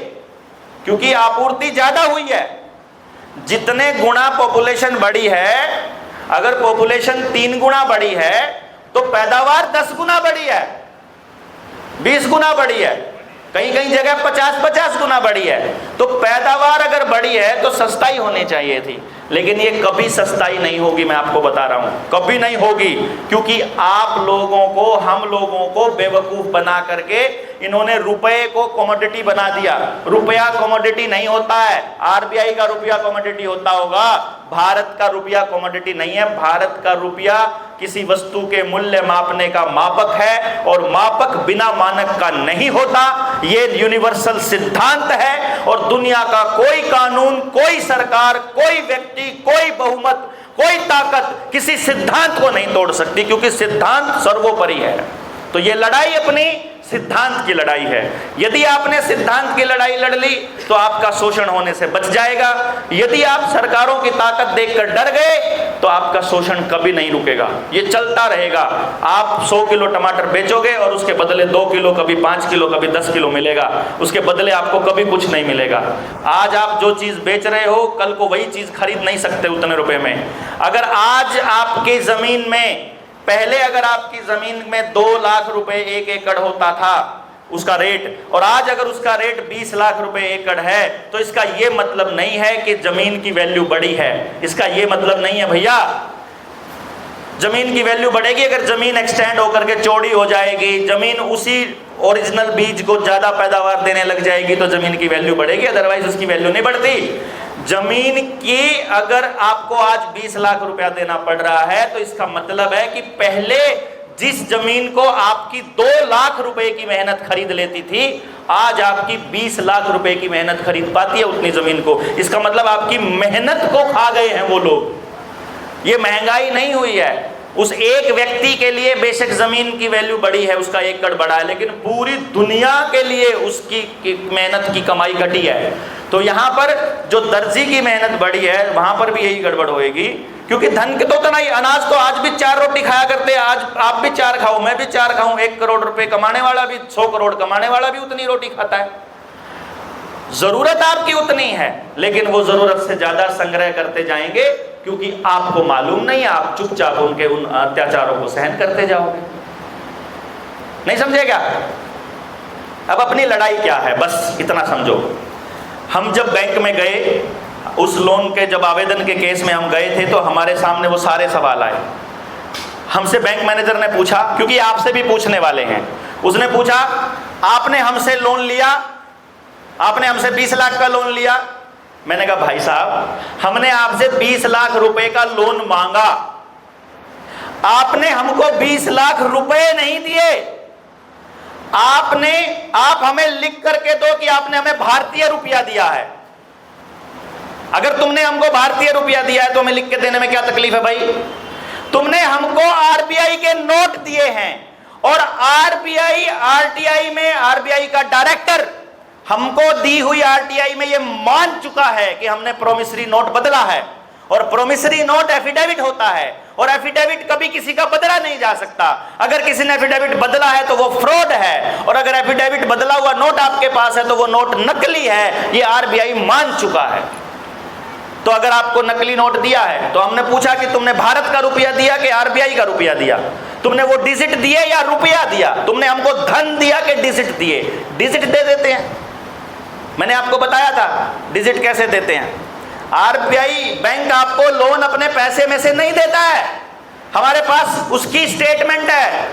क्योंकि आपूर्ति ज्यादा हुई है। जितने गुना पॉपुलेशन बढ़ी है, अगर पॉपुलेशन 3 गुना बढ़ी है तो पैदावार 10 गुना बढ़ी है, 20 गुना बढ़ी है, कहीं कहीं जगह 50-50 गुना बढ़ी है। तो पैदावार अगर बढ़ी है तो सस्ताई होनी चाहिए थी, लेकिन ये कभी सस्ताई नहीं होगी, मैं आपको बता रहा हूं, कभी नहीं होगी, क्योंकि आप लोगों को, हम लोगों को बेवकूफ बना करके इन्होंने रुपए को कमोडिटी बना दिया। रुपया कमोडिटी नहीं होता है, आरबीआई का रुपया कमोडिटी होता होगा, भारत का रुपया कमोडिटी नहीं है। भारत का रुपया किसी वस्तु के मूल्य मापने का मापक है, और मापक बिना मानक का नहीं होता। ये यूनिवर्सल सिद्धांत है, और दुनिया का कोई कानून, कोई सरकार, कोई व्यक्ति, कोई बहुमत, कोई ताकत किसी सिद्धांत को नहीं तोड़ सकती, क्योंकि सिद्धांत सर्वोपरि है। तो ये लड़ाई अपनी सिद्धांत की लड़ाई है। यदि आपने सिद्धांत की लड़ाई लड़ ली तो आपका शोषण होने से बच जाएगा। यदि आप सरकारों की ताकत देखकर डर गए तो आपका शोषण कभी नहीं रुकेगा, ये चलता रहेगा। आप 100 किलो टमाटर बेचोगे और उसके बदले 2 किलो, कभी 5 किलो, कभी 10 किलो मिलेगा, उसके बदले आपको कभी कुछ नहीं मिलेगा। आज आप जो चीज बेच रहे हो, कल को वही चीज खरीद नहीं सकते उतने रुपए में। अगर आज आपकी जमीन में, पहले अगर आपकी जमीन में 2 लाख रुपए 1 एकड़ होता था उसका रेट, और आज अगर उसका रेट 20 लाख रुपए एकड़ है, तो इसका यह मतलब नहीं है कि जमीन की वैल्यू बढ़ी है। इसका यह मतलब नहीं है भैया, जमीन की वैल्यू बढ़ेगी अगर जमीन एक्सटेंड होकर के चौड़ी हो जाएगी, जमीन उसी ओरिजिनल बीज को ज्यादा पैदावार देने लग जाएगी तो जमीन की वैल्यू बढ़ेगी, अदरवाइज उसकी वैल्यू नहीं बढ़ती। जमीन की अगर आपको आज 20 लाख रुपया देना पड़ रहा है तो इसका मतलब है कि पहले जिस जमीन को आपकी 2 लाख रुपए की मेहनत खरीद लेती थी, आज आपकी 20 लाख रुपए की मेहनत खरीद पाती है उतनी जमीन को। इसका मतलब आपकी मेहनत को खा गए हैं वो लोग। ये महंगाई नहीं हुई है, उस एक व्यक्ति के लिए बेशक जमीन की वैल्यू बढ़ी है, उसका एकड़ बढ़ा है, लेकिन पूरी दुनिया के लिए उसकी मेहनत की कमाई घटी है। तो यहाँ पर जो दर्जी की मेहनत बढ़ी है वहां पर भी यही गड़बड़ होएगी, क्योंकि धन के तो उतना ही, अनाज तो आज भी 4 रोटी खाया करते हैं, आज आप भी 4 खाओ, मैं भी 4 खाऊं, 1 करोड़ रुपए कमाने वाला भी, 100 करोड़ कमाने वाला भी उतनी रोटी खाता है। जरूरत आपकी उतनी है, लेकिन वो जरूरत से ज्यादा संग्रह करते जाएंगे, क्योंकि आपको मालूम नहीं, आप चुपचाप उनके उन अत्याचारों को सहन करते जाओगे। नहीं समझे क्या? अब अपनी लड़ाई क्या है, बस इतना समझो। हम जब बैंक में गए, उस लोन के जब आवेदन के केस में हम गए थे, तो हमारे सामने वो सारे सवाल आए। हमसे बैंक मैनेजर ने पूछा, क्योंकि आपसे भी पूछने वाले हैं, उसने पूछा आपने हमसे लोन लिया, आपने हमसे 20 लाख का लोन लिया। मैंने कहा भाई साहब, हमने आपसे 20 लाख रुपए का लोन मांगा, आपने हमको 20 लाख रुपए नहीं दिए। आप हमें लिख करके दो कि आपने हमें भारतीय रुपया दिया है। अगर तुमने हमको भारतीय रुपया दिया है तो हमें लिख के देने में क्या तकलीफ है भाई? तुमने हमको आरबीआई के नोट दिए हैं, और आरबीआई आरटीआई में, आरबीआई का डायरेक्टर हमको दी हुई आरटीआई में ये मान चुका है कि हमने प्रोमिसरी नोट बदला है, और प्रोमिसरी नोट एफिडेविट होता है, और एफिडेविट कभी किसी का बदला नहीं जा सकता। अगर किसी ने एफिडेविट बदला है तो वो फ्रॉड है, और अगर एफिडेविट बदला हुआ नोट आपके पास है तो वो नोट नकली है, ये आरबीआई मान चुका है। तो अगर आपको नकली नोट दिया है तो हमने पूछा कि तुमने भारत का रुपया दिया कि आरबीआई का रुपया दिया, तुमने वो डिजिट दिए या रुपया दिया, तुमने हमको धन दिया कि डिजिट दिए? डिजिट दे देते हैं, मैंने आपको बताया था डिजिट कैसे देते हैं। आरबीआई बैंक आपको लोन अपने पैसे में से नहीं देता है, हमारे पास उसकी स्टेटमेंट है,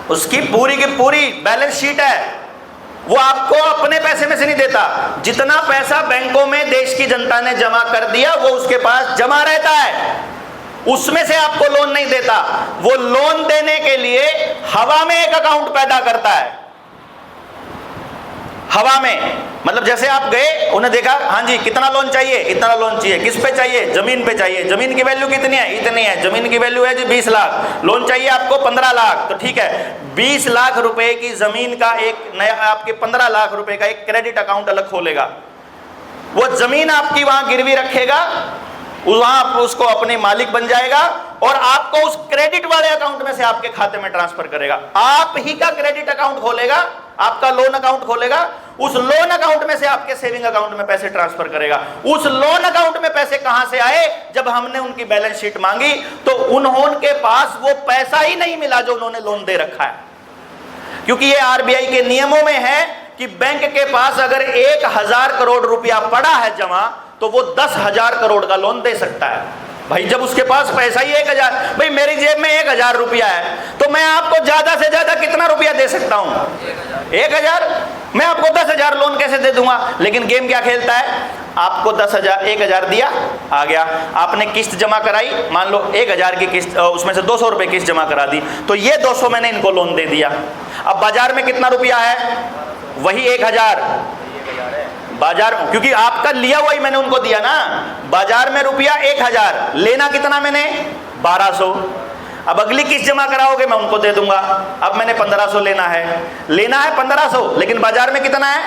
उसकी पूरी की पूरी बैलेंस शीट है, वो आपको अपने पैसे में से नहीं देता। जितना पैसा बैंकों में देश की जनता ने जमा कर दिया वो उसके पास जमा रहता है, उसमें से आपको लोन नहीं देता। वो लोन देने के लिए हवा में एक अकाउंट पैदा करता है, हवा में, मतलब जैसे आप गए, उन्हें देखा, हाँ जी कितना लोन चाहिए, इतना लोन चाहिए, किस पे चाहिए, जमीन पे चाहिए, जमीन की वैल्यू कितनी है, इतनी है, जमीन की वैल्यू है जी 20 लाख, लोन चाहिए आपको 15 लाख, तो ठीक है 20 लाख रुपए की जमीन का एक नया, आपके 15 लाख रुपए का एक क्रेडिट अकाउंट अलग खोलेगा, वो जमीन आपकी वहां गिरवी रखेगा, वहां उसको अपने मालिक बन जाएगा और आपको उस क्रेडिट वाले अकाउंट में से आपके खाते में ट्रांसफर करेगा। आप ही का क्रेडिट अकाउंट खोलेगा, आपका लोन अकाउंट खोलेगा, उस लोन अकाउंट में से आपके सेविंग अकाउंट में पैसे ट्रांसफर करेगा। उस लोन अकाउंट में पैसे कहां से आए? जब हमने उनकी बैलेंस शीट मांगी तो उन्होंने पास वो पैसा ही नहीं मिला जो उन्होंने लोन दे रखा है, क्योंकि ये आरबीआई के नियमों में है कि बैंक के पास अगर 1000 करोड़ रुपया पड़ा है जमा, तो वो 10,000 करोड़ का लोन दे सकता है। भाई जब उसके पास पैसा ही 1000, भाई मेरी जेब में 1000 रुपया है तो मैं आपको ज्यादा से ज्यादा कितना रुपया दे सकता हूं? 1000। मैं आपको 10,000 लोन कैसे दे दूंगा? लेकिन गेम क्या खेलता है, आपको 10,000 दिया, आ गया, आपने किस्त जमा कराई, मान लो 1000 की किस्त, उसमें से 200 रुपए किस्त जमा करा दी, तो ये 200 मैंने इनको लोन दे दिया। अब बाजार में कितना रुपया है? वही 1000 बाजार, क्योंकि आपका लिया हुआ ही मैंने उनको दिया ना। बाजार में रुपया 1000, लेना कितना मैंने? 1200। अब अगली किस्त जमा कराओगे मैं उनको दे दूंगा। अब मैंने 1500 लेना है 1500, लेकिन बाजार में कितना है?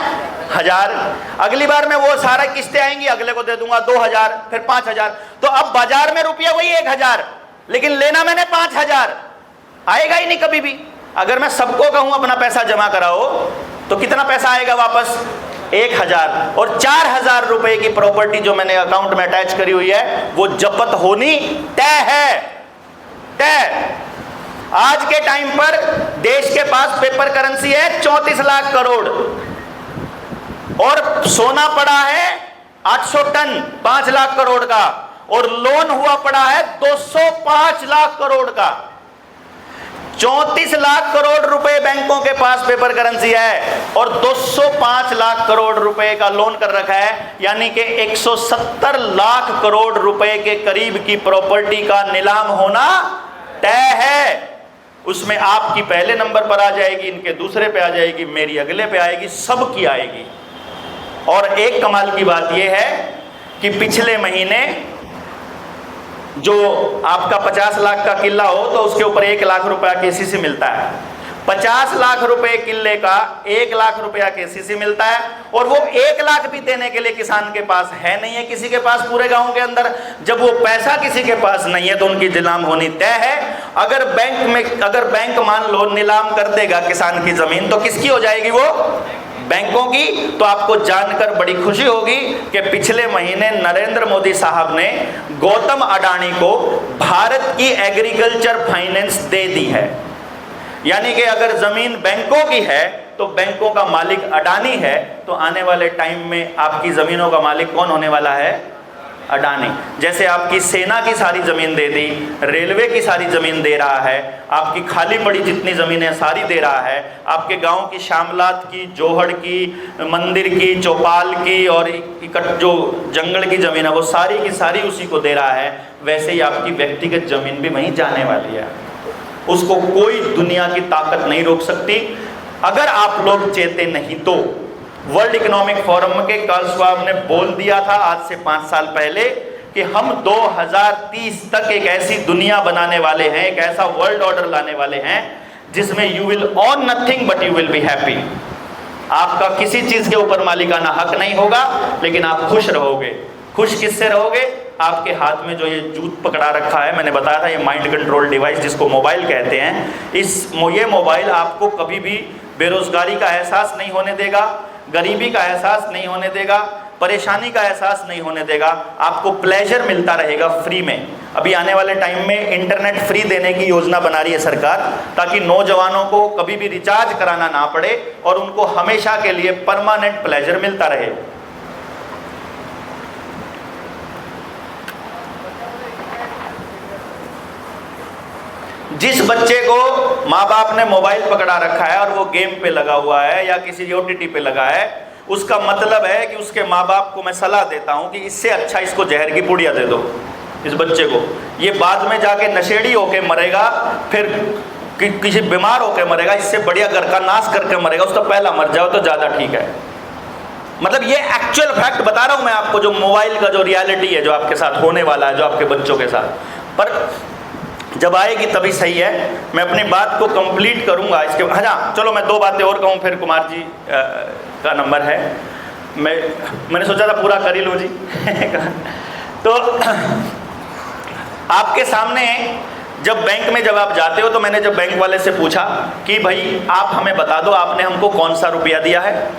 1000। अगली बार में वो सारा किस्तें आएंगी, अगले को दे दूंगा 2000, फिर 5000। तो अब बाजार में रुपया वही 1000, लेकिन लेना मैंने 5000, आएगा ही नहीं कभी भी। अगर मैं सबको कहूं अपना पैसा जमा कराओ तो कितना पैसा आएगा वापस? 1000। और 4000 रुपए की प्रॉपर्टी जो मैंने अकाउंट में अटैच करी हुई है वो जब्त होनी तय है, तय। आज के टाइम पर देश के पास पेपर करेंसी है 34 लाख करोड़ और सोना पड़ा है 800 टन 5 लाख करोड़ का, और लोन हुआ पड़ा है 205 लाख करोड़ का। 34 लाख करोड़ रुपए बैंकों के पास पेपर करेंसी है और 205 लाख करोड़ रुपए का लोन कर रखा है, यानी कि 170 लाख करोड़ रुपए के करीब की प्रॉपर्टी का नीलाम होना तय है। उसमें आपकी पहले नंबर पर आ जाएगी, इनके दूसरे पे आ जाएगी, मेरी अगले पे आएगी, सबकी आएगी। और एक कमाल की बात यह है कि पिछले महीने जो आपका 50 लाख का किला हो तो उसके ऊपर 1 लाख रुपया केसीसी मिलता है। 50 लाख रुपए किले का 1 लाख रुपया केसीसी मिलता है, और वो 1 लाख भी देने के लिए किसान के पास है नहीं है, किसी के पास पूरे गांव के अंदर। जब वो पैसा किसी के पास नहीं है तो उनकी नीलाम होनी तय है। अगर बैंक मान लो नीलाम कर देगा किसान की जमीन, तो किसकी हो जाएगी? वो बैंकों की। तो आपको जानकर बड़ी खुशी होगी कि पिछले महीने नरेंद्र मोदी साहब ने गौतम अडानी को भारत की एग्रीकल्चर फाइनेंस दे दी है। यानी कि अगर जमीन बैंकों की है तो बैंकों का मालिक अडानी है, तो आने वाले टाइम में आपकी जमीनों का मालिक कौन होने वाला है? अडानी। जैसे आपकी सेना की सारी जमीन दे दी, रेलवे की सारी जमीन दे रहा है, आपकी खाली पड़ी जितनी जमीनें सारी दे रहा है, आपके गांव की शामलात की, जोहड़ की, मंदिर की, चौपाल की और जो जंगल की जमीन है वो सारी की सारी उसी को दे रहा है। वैसे ही आपकी व्यक्तिगत जमीन भी वहीं जाने वाली है, उसको कोई दुनिया की ताकत नहीं रोक सकती अगर आप लोग चेते नहीं तो। वर्ल्ड इकोनॉमिक फोरम के कार्ल श्वाब ने बोल दिया था आज से 5 साल पहले कि हम 2030 तक एक ऐसी दुनिया बनाने वाले हैं, एक ऐसा वर्ल्ड ऑर्डर लाने वाले हैं जिसमें you will own nothing but you will be happy. आपका किसी चीज के ऊपर मालिकाना हक नहीं होगा, लेकिन आप खुश रहोगे। खुश किससे रहोगे? आपके हाथ में जो ये जूत पकड़ा रखा है, मैंने बताया था ये माइंड कंट्रोल डिवाइस जिसको मोबाइल कहते हैं, ये मोबाइल आपको कभी भी बेरोजगारी का एहसास नहीं होने देगा, गरीबी का एहसास नहीं होने देगा, परेशानी का एहसास नहीं होने देगा। आपको प्लेजर मिलता रहेगा फ्री में। अभी आने वाले टाइम में इंटरनेट फ्री देने की योजना बना रही है सरकार, ताकि नौजवानों को कभी भी रिचार्ज कराना ना पड़े और उनको हमेशा के लिए परमानेंट प्लेजर मिलता रहे। जिस बच्चे को माँ बाप ने मोबाइल पकड़ा रखा है और वो गेम पे लगा हुआ है या किसी OTT पे लगा है, उसका मतलब है कि उसके माँ बाप को मैं सलाह देता हूँ कि इससे अच्छा इसको जहर की पुड़िया दे दो इस बच्चे को। ये बाद में जाके नशेड़ी होके मरेगा, फिर किसी बीमार होके मरेगा, इससे बढ़िया घर का नाश करके मरेगा, उसका पहला मर जाओ तो ज़्यादा ठीक है। मतलब ये एक्चुअल फैक्ट बता रहा हूँ मैं आपको, जो मोबाइल का जो रियलिटी है, जो आपके साथ होने वाला है, जो आपके बच्चों के साथ। पर जब आएगी तभी सही है। मैं अपनी बात को कंप्लीट करूंगा इसके। हाँ चलो मैं 2 बातें और कहूँ, फिर कुमार जी का नंबर है। मैंने सोचा था पूरा कर ही लो जी तो आपके सामने जब बैंक में जब आप जाते हो, तो मैंने जब बैंक वाले से पूछा कि भाई आप हमें बता दो आपने हमको कौन सा रुपया दिया है,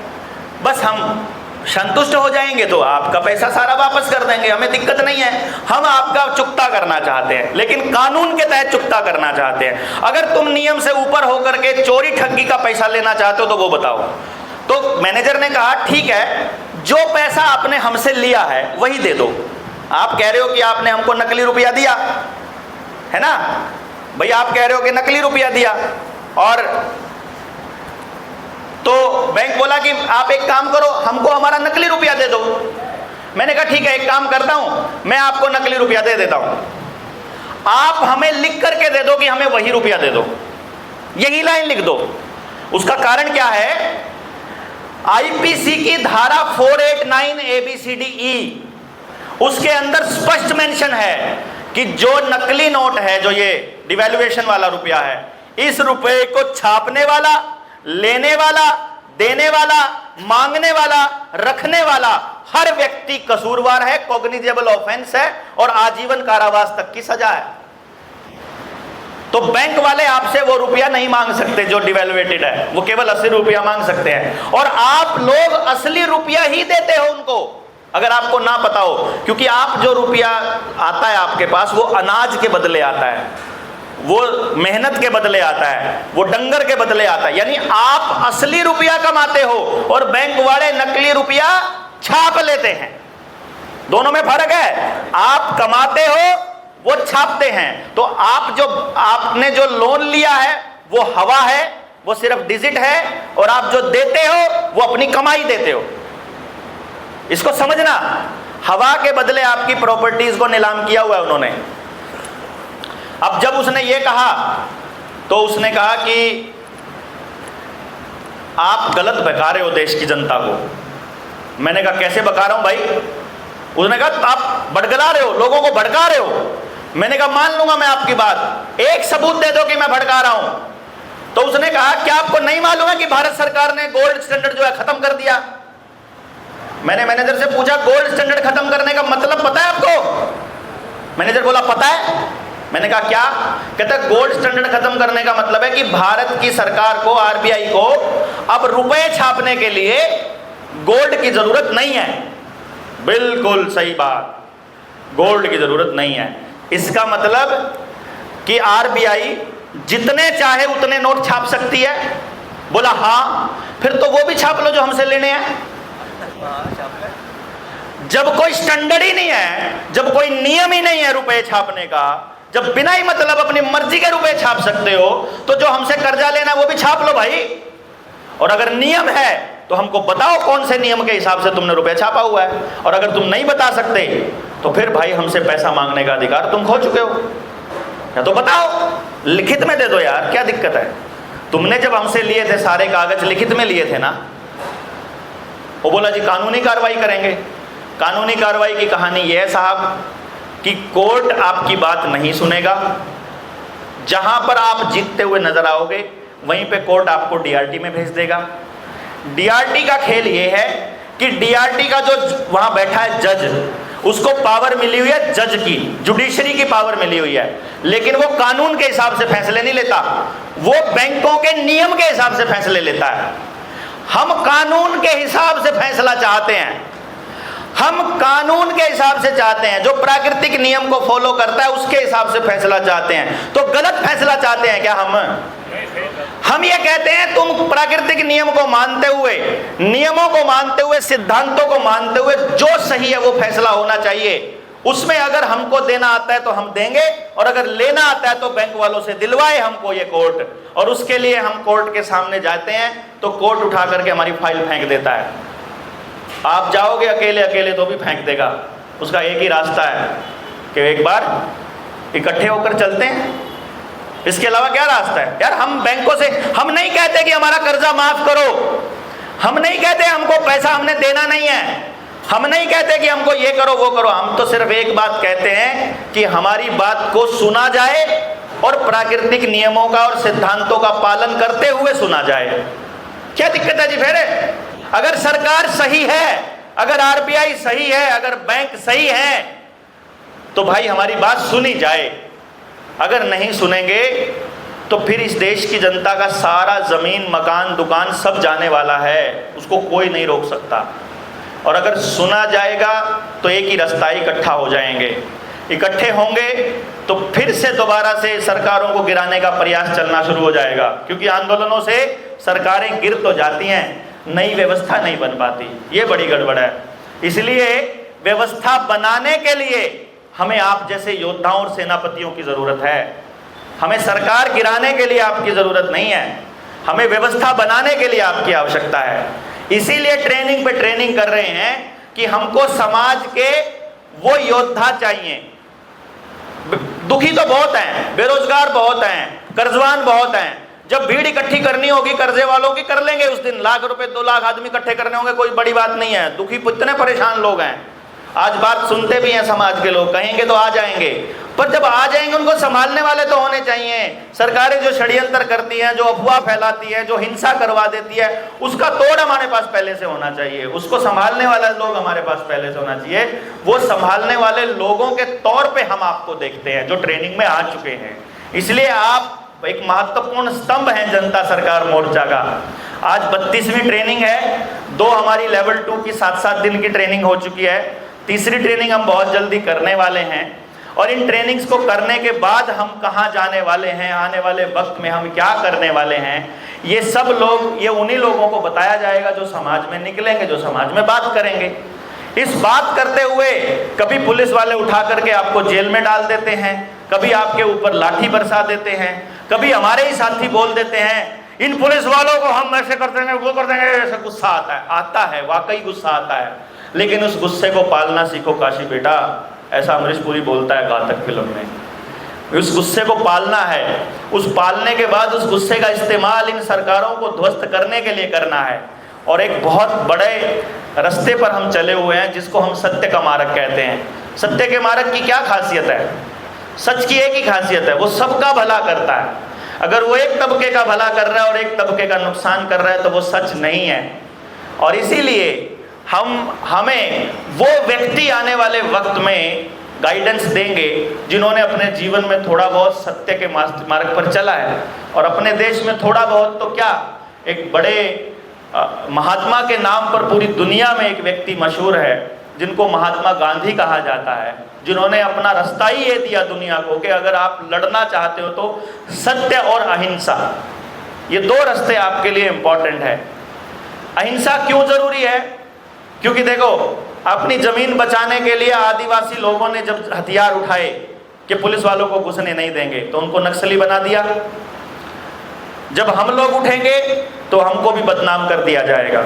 बस हम संतुष्ट हो जाएंगे तो आपका पैसा सारा वापस कर देंगे, हमें दिक्कत नहीं है। हम आपका चुकता करना चाहते हैं, लेकिन कानून के तहत चुकता करना चाहते हैं। अगर तुम नियम से ऊपर होकर के चोरी ठगी का पैसा लेना चाहते हो तो वो बताओ। तो मैनेजर ने कहा ठीक है, जो पैसा आपने हमसे लिया है वही दे दो। आप कह रहे हो कि आपने हमको नकली रुपया दिया है ना भाई, आप कह रहे हो कि नकली रुपया दिया। और तो बैंक बोला कि आप एक काम करो, हमको हमारा नकली रुपया दे दो। मैंने कहा ठीक है, एक काम करता हूं, मैं आपको नकली रुपया दे देता हूं, आप हमें लिख करके दे दो कि हमें वही रुपया दे दो, यही लाइन लिख दो। उसका कारण क्या है, आईपीसी की धारा 489 ABCDE, उसके अंदर स्पष्ट मेंशन है कि जो नकली नोट है, जो ये डिवैल्यूएशन वाला रुपया है, इस रुपये को छापने वाला, लेने वाला, देने वाला, मांगने वाला, रखने वाला हर व्यक्ति कसूरवार है, कॉग्निजेबल ऑफेंस है और आजीवन कारावास तक की सजा है। तो बैंक वाले आपसे वो रुपया नहीं मांग सकते जो डिवैल्यूएटेड है, वो केवल 80 रुपया मांग सकते हैं। और आप लोग असली रुपया ही देते हो उनको, अगर आपको ना पता हो, क्योंकि आप जो रुपया आता है आपके पास, वो अनाज के बदले आता है, वो मेहनत के बदले आता है, वो डंगर के बदले आता है। यानी आप असली रुपया कमाते हो और बैंक वाले नकली रुपया छाप लेते हैं। दोनों में फर्क है, आप कमाते हो, वो छापते हैं। तो आपने जो लोन लिया है वो हवा है, वो सिर्फ डिजिट है, और आप जो देते हो वो अपनी कमाई देते हो। इसको समझना, हवा के बदले आपकी प्रॉपर्टीज को नीलाम किया हुआ है उन्होंने। अब जब उसने ये कहा तो उसने कहा कि आप गलत बका रहे हो देश की जनता को। मैंने कहा कैसे बका रहा हूं भाई? उसने कहा आप भड़कला रहे हो, लोगों को भड़का रहे हो। मैंने कहा मान लूंगा मैं आपकी बात, एक सबूत दे दो कि मैं भड़का रहा हूं। तो उसने कहा क्या आपको नहीं मालूम है कि भारत सरकार ने गोल्ड स्टैंडर्ड जो है खत्म कर दिया? मैंने मैनेजर से पूछा गोल्ड स्टैंडर्ड खत्म करने का मतलब पता है आपको? मैनेजर बोला पता है। मैंने कहा क्या? कहता है गोल्ड स्टैंडर्ड खत्म करने का मतलब है कि भारत की सरकार को, आरबीआई को अब रुपए छापने के लिए गोल्ड की जरूरत नहीं है। बिल्कुल सही बात, गोल्ड की जरूरत नहीं है। इसका मतलब कि आरबीआई जितने चाहे उतने नोट छाप सकती है। बोला हाँ, फिर तो वो भी छाप लो जो हमसे लेने हैं। जब कोई स्टैंडर्ड ही नहीं है, जब कोई नियम ही नहीं है रुपए छापने का, जब बिना ही मतलब अपनी मर्जी के रुपए छाप सकते हो, तो जो हमसे कर्जा लेना वो भी छाप लो भाई। और अगर नियम है तो हमको बताओ कौन से नियम के हिसाब से तुमने रुपया छापा हुआ है। और अगर तुम नहीं बता सकते तो फिर भाई हमसे पैसा मांगने का अधिकार तुम खो चुके हो। या तो बताओ, लिखित में दे दो यार, क्या दिक्कत है? तुमने जब हमसे लिए थे सारे कागज लिखित में लिए थे ना। वो बोला जी कानूनी कार्रवाई करेंगे। कानूनी कार्रवाई की कहानी यह है साहब कि कोर्ट आपकी बात नहीं सुनेगा। जहां पर आप जीतते हुए नजर आओगे वहीं पे कोर्ट आपको डीआरटी में भेज देगा। डीआरटी का खेल यह है कि डीआरटी का जो वहां बैठा है जज, उसको पावर मिली हुई है जज की, जुडिशरी की पावर मिली हुई है, लेकिन वो कानून के हिसाब से फैसले नहीं लेता, वो बैंकों के नियम के हिसाब से फैसले लेता है। हम कानून के हिसाब से फैसला चाहते हैं, हम कानून के हिसाब से चाहते हैं, जो प्राकृतिक नियम को फॉलो करता है उसके हिसाब से फैसला चाहते हैं। तो गलत फैसला चाहते हैं क्या हम ये कहते हैं तुम प्राकृतिक नियम को मानते हुए, नियमों को मानते हुए, सिद्धांतों को मानते हुए जो सही है वो फैसला होना चाहिए, उसमें अगर हमको देना आता है तो हम देंगे, और अगर लेना आता है तो बैंक वालों से दिलवाए हमको ये कोर्ट, और उसके लिए हम कोर्ट के सामने जाते हैं तो कोर्ट उठा करके हमारी फाइल फेंक देता है। आप जाओगे अकेले अकेले तो भी फेंक देगा। उसका एक ही रास्ता है कि एक बार इकट्ठे होकर चलते हैं, इसके अलावा क्या रास्ता है यार? हम बैंकों से, हम नहीं कहते कि हमारा कर्जा माफ करो, हम नहीं कहते हमको पैसा हमने देना नहीं है, हम नहीं कहते कि हमको ये करो वो करो, हम तो सिर्फ एक बात कहते हैं कि हमारी बात को सुना जाए और प्राकृतिक नियमों का और सिद्धांतों का पालन करते हुए सुना जाए। क्या दिक्कत है जी? फिर अगर सरकार सही है, अगर आरबीआई सही है, अगर बैंक सही है, तो भाई हमारी बात सुनी जाए। अगर नहीं सुनेंगे तो फिर इस देश की जनता का सारा जमीन, मकान, दुकान सब जाने वाला है, उसको कोई नहीं रोक सकता। और अगर सुना जाएगा तो एक ही रास्ता, इकट्ठा हो जाएंगे। इकट्ठे होंगे तो फिर से दोबारा से सरकारों को गिराने का प्रयास चलना शुरू हो जाएगा, क्योंकि आंदोलनों से सरकारें गिर तो जाती हैं, नई व्यवस्था नहीं बन पाती। ये बड़ी गड़बड़ है। इसलिए व्यवस्था बनाने के लिए हमें आप जैसे योद्धाओं और सेनापतियों की ज़रूरत है। हमें सरकार गिराने के लिए आपकी ज़रूरत नहीं है, हमें व्यवस्था बनाने के लिए आपकी आवश्यकता है। इसीलिए ट्रेनिंग पे ट्रेनिंग कर रहे हैं कि हमको समाज के वो योद्धा चाहिए। दुखी तो बहुत हैं, बेरोजगार बहुत हैं, कर्जवान बहुत हैं। जब भीड़ इकट्ठी करनी होगी कर्जे वालों की, कर लेंगे उस दिन। लाख रुपए, 2 लाख आदमी इकट्ठे करने होंगे, कोई बड़ी बात नहीं है। दुखी इतने परेशान लोग हैं, आज बात सुनते भी हैं समाज के लोग, कहेंगे तो आ जाएंगे, पर जब आ जाएंगे उनको संभालने वाले तो होने चाहिए। सरकारें जो षड्यंत्र करती हैं, जो अफवाह फैलाती है, जो हिंसा करवा देती है, उसका तोड़ हमारे पास पहले से होना चाहिए। उसको संभालने वाले लोग हमारे पास पहले से होना चाहिए। वो संभालने वाले लोगों के तौर पे हम आपको देखते हैं जो ट्रेनिंग में आ चुके हैं। इसलिए आप एक महत्वपूर्ण स्तंभ हैं जनता सरकार मोर्चा का। आज 32वीं ट्रेनिंग है। 2 हमारी लेवल 2 की 7-7 दिन की ट्रेनिंग हो चुकी है। तीसरी ट्रेनिंग हम बहुत जल्दी करने वाले हैं, और इन ट्रेनिंग्स को करने के बाद हम कहाँ जाने वाले हैं, आने वाले वक्त में हम क्या करने वाले हैं, ये सब लोग, ये उन्हीं लोगों को बताया जाएगा जो समाज में निकलेंगे, जो समाज में बात करेंगे। इस बात करते हुए कभी पुलिस वाले उठा करके आपको जेल में डाल देते हैं, कभी आपके ऊपर लाठी बरसा देते हैं, कभी हमारे ही साथी बोल देते हैं इन पुलिस वालों को हम ऐसे कर देंगे, वो कर देंगे। ऐसा गुस्सा आता है, वाकई गुस्सा आता है, लेकिन उस गुस्से को पालना सीखो काशी बेटा, ऐसा अमरीश पुरी बोलता है घातक फिल्म में। उस गुस्से को पालना है, उस पालने के बाद उस गुस्से का इस्तेमाल इन सरकारों को ध्वस्त करने के लिए करना है। और एक बहुत बड़े रास्ते पर हम चले हुए हैं जिसको हम सत्य का मार्ग कहते हैं। सत्य के मार्ग की क्या खासियत है? सच की एक ही खासियत है, वो सबका भला करता है। अगर वो एक तबके का भला कर रहा है और एक तबके का नुकसान कर रहा है तो वो सच नहीं है। और इसीलिए हमें वो व्यक्ति आने वाले वक्त में गाइडेंस देंगे जिन्होंने अपने जीवन में थोड़ा बहुत सत्य के मार्ग पर चला है, और अपने देश में थोड़ा बहुत तो क्या, एक बड़े महात्मा के नाम पर पूरी दुनिया में एक व्यक्ति मशहूर है जिनको महात्मा गांधी कहा जाता है, जिन्होंने अपना रास्ता ही ये दिया दुनिया को कि अगर आप लड़ना चाहते हो तो सत्य और अहिंसा, ये 2 रास्ते आपके लिए इंपॉर्टेंट है। अहिंसा क्यों जरूरी है? क्योंकि देखो, अपनी जमीन बचाने के लिए आदिवासी लोगों ने जब हथियार उठाए कि पुलिस वालों को घुसने नहीं देंगे तो उनको नक्सली बना दिया। जब हम लोग उठेंगे तो हमको भी बदनाम कर दिया जाएगा।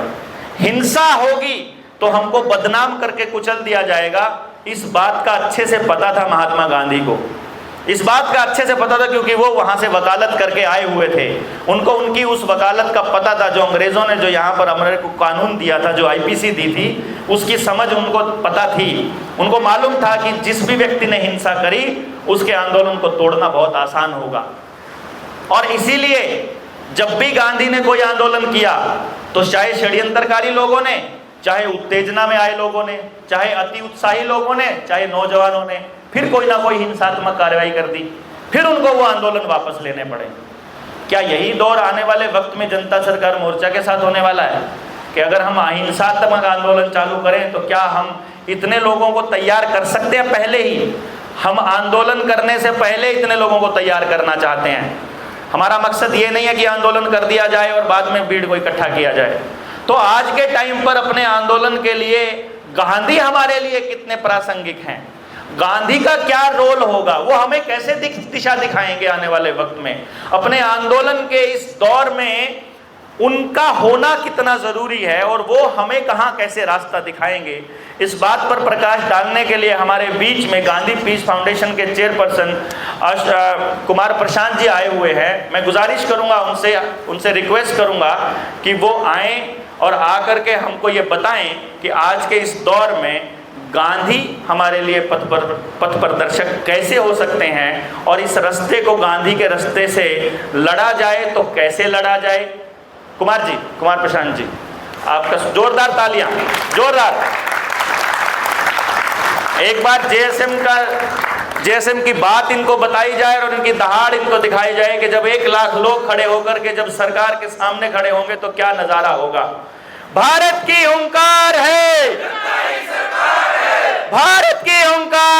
हिंसा होगी तो हमको बदनाम करके कुचल दिया जाएगा। इस बात का अच्छे से पता था महात्मा गांधी को, इस बात का अच्छे से पता था, क्योंकि वो वहाँ से वकालत करके आए हुए थे। उनको उनकी उस वकालत का पता था, जो अंग्रेज़ों ने जो यहाँ पर हमारे को कानून दिया था, जो आईपीसी दी थी, उसकी समझ उनको पता थी। उनको मालूम था कि जिस भी व्यक्ति ने हिंसा करी उसके आंदोलन को तोड़ना बहुत आसान होगा। और इसीलिए जब भी गांधी ने कोई आंदोलन किया तो चाहे षड्यंत्रकारी लोगों ने, चाहे उत्तेजना में आए लोगों ने, चाहे अति उत्साही लोगों ने, चाहे नौजवानों ने फिर कोई ना कोई हिंसात्मक कार्रवाई कर दी, फिर उनको वो आंदोलन वापस लेने पड़े। क्या यही दौर आने वाले वक्त में जनता सरकार मोर्चा के साथ होने वाला है कि अगर हम अहिंसात्मक आंदोलन चालू करें तो क्या हम इतने लोगों को तैयार कर सकते हैं? पहले ही हम आंदोलन करने से पहले इतने लोगों को तैयार करना चाहते हैं। हमारा मकसद ये नहीं है कि आंदोलन कर दिया जाए और बाद में भीड़ को इकट्ठा किया जाए। तो आज के टाइम पर अपने आंदोलन के लिए गांधी हमारे लिए कितने प्रासंगिक हैं, गांधी का क्या रोल होगा, वो हमें कैसे दिशा दिखाएंगे आने वाले वक्त में। अपने आंदोलन के इस दौर में उनका होना कितना जरूरी है और वो हमें कहाँ कैसे रास्ता दिखाएंगे, इस बात पर प्रकाश डालने के लिए हमारे बीच में गांधी पीस फाउंडेशन के चेयरपर्सन कुमार प्रशांत जी आए हुए हैं। मैं गुजारिश करूंगा उनसे रिक्वेस्ट करूंगा कि वो आएं और आकर के हमको ये बताएं कि आज के इस दौर में गांधी हमारे लिए पथ प्रदर्शक कैसे हो सकते हैं और इस रास्ते को गांधी के रास्ते से लड़ा जाए तो कैसे लड़ा जाए। कुमार जी, कुमार प्रशांत जी, आपका जोरदार तालियां, जोरदार। एक बार जेएसएम की बात इनको बताई जाए और उनकी दहाड़ इनको दिखाई जाए कि जब 1 लाख लोग खड़े होकर के जब सरकार के सामने खड़े होंगे तो क्या नजारा होगा। भारत की हुंकार है, भारत की हुंकार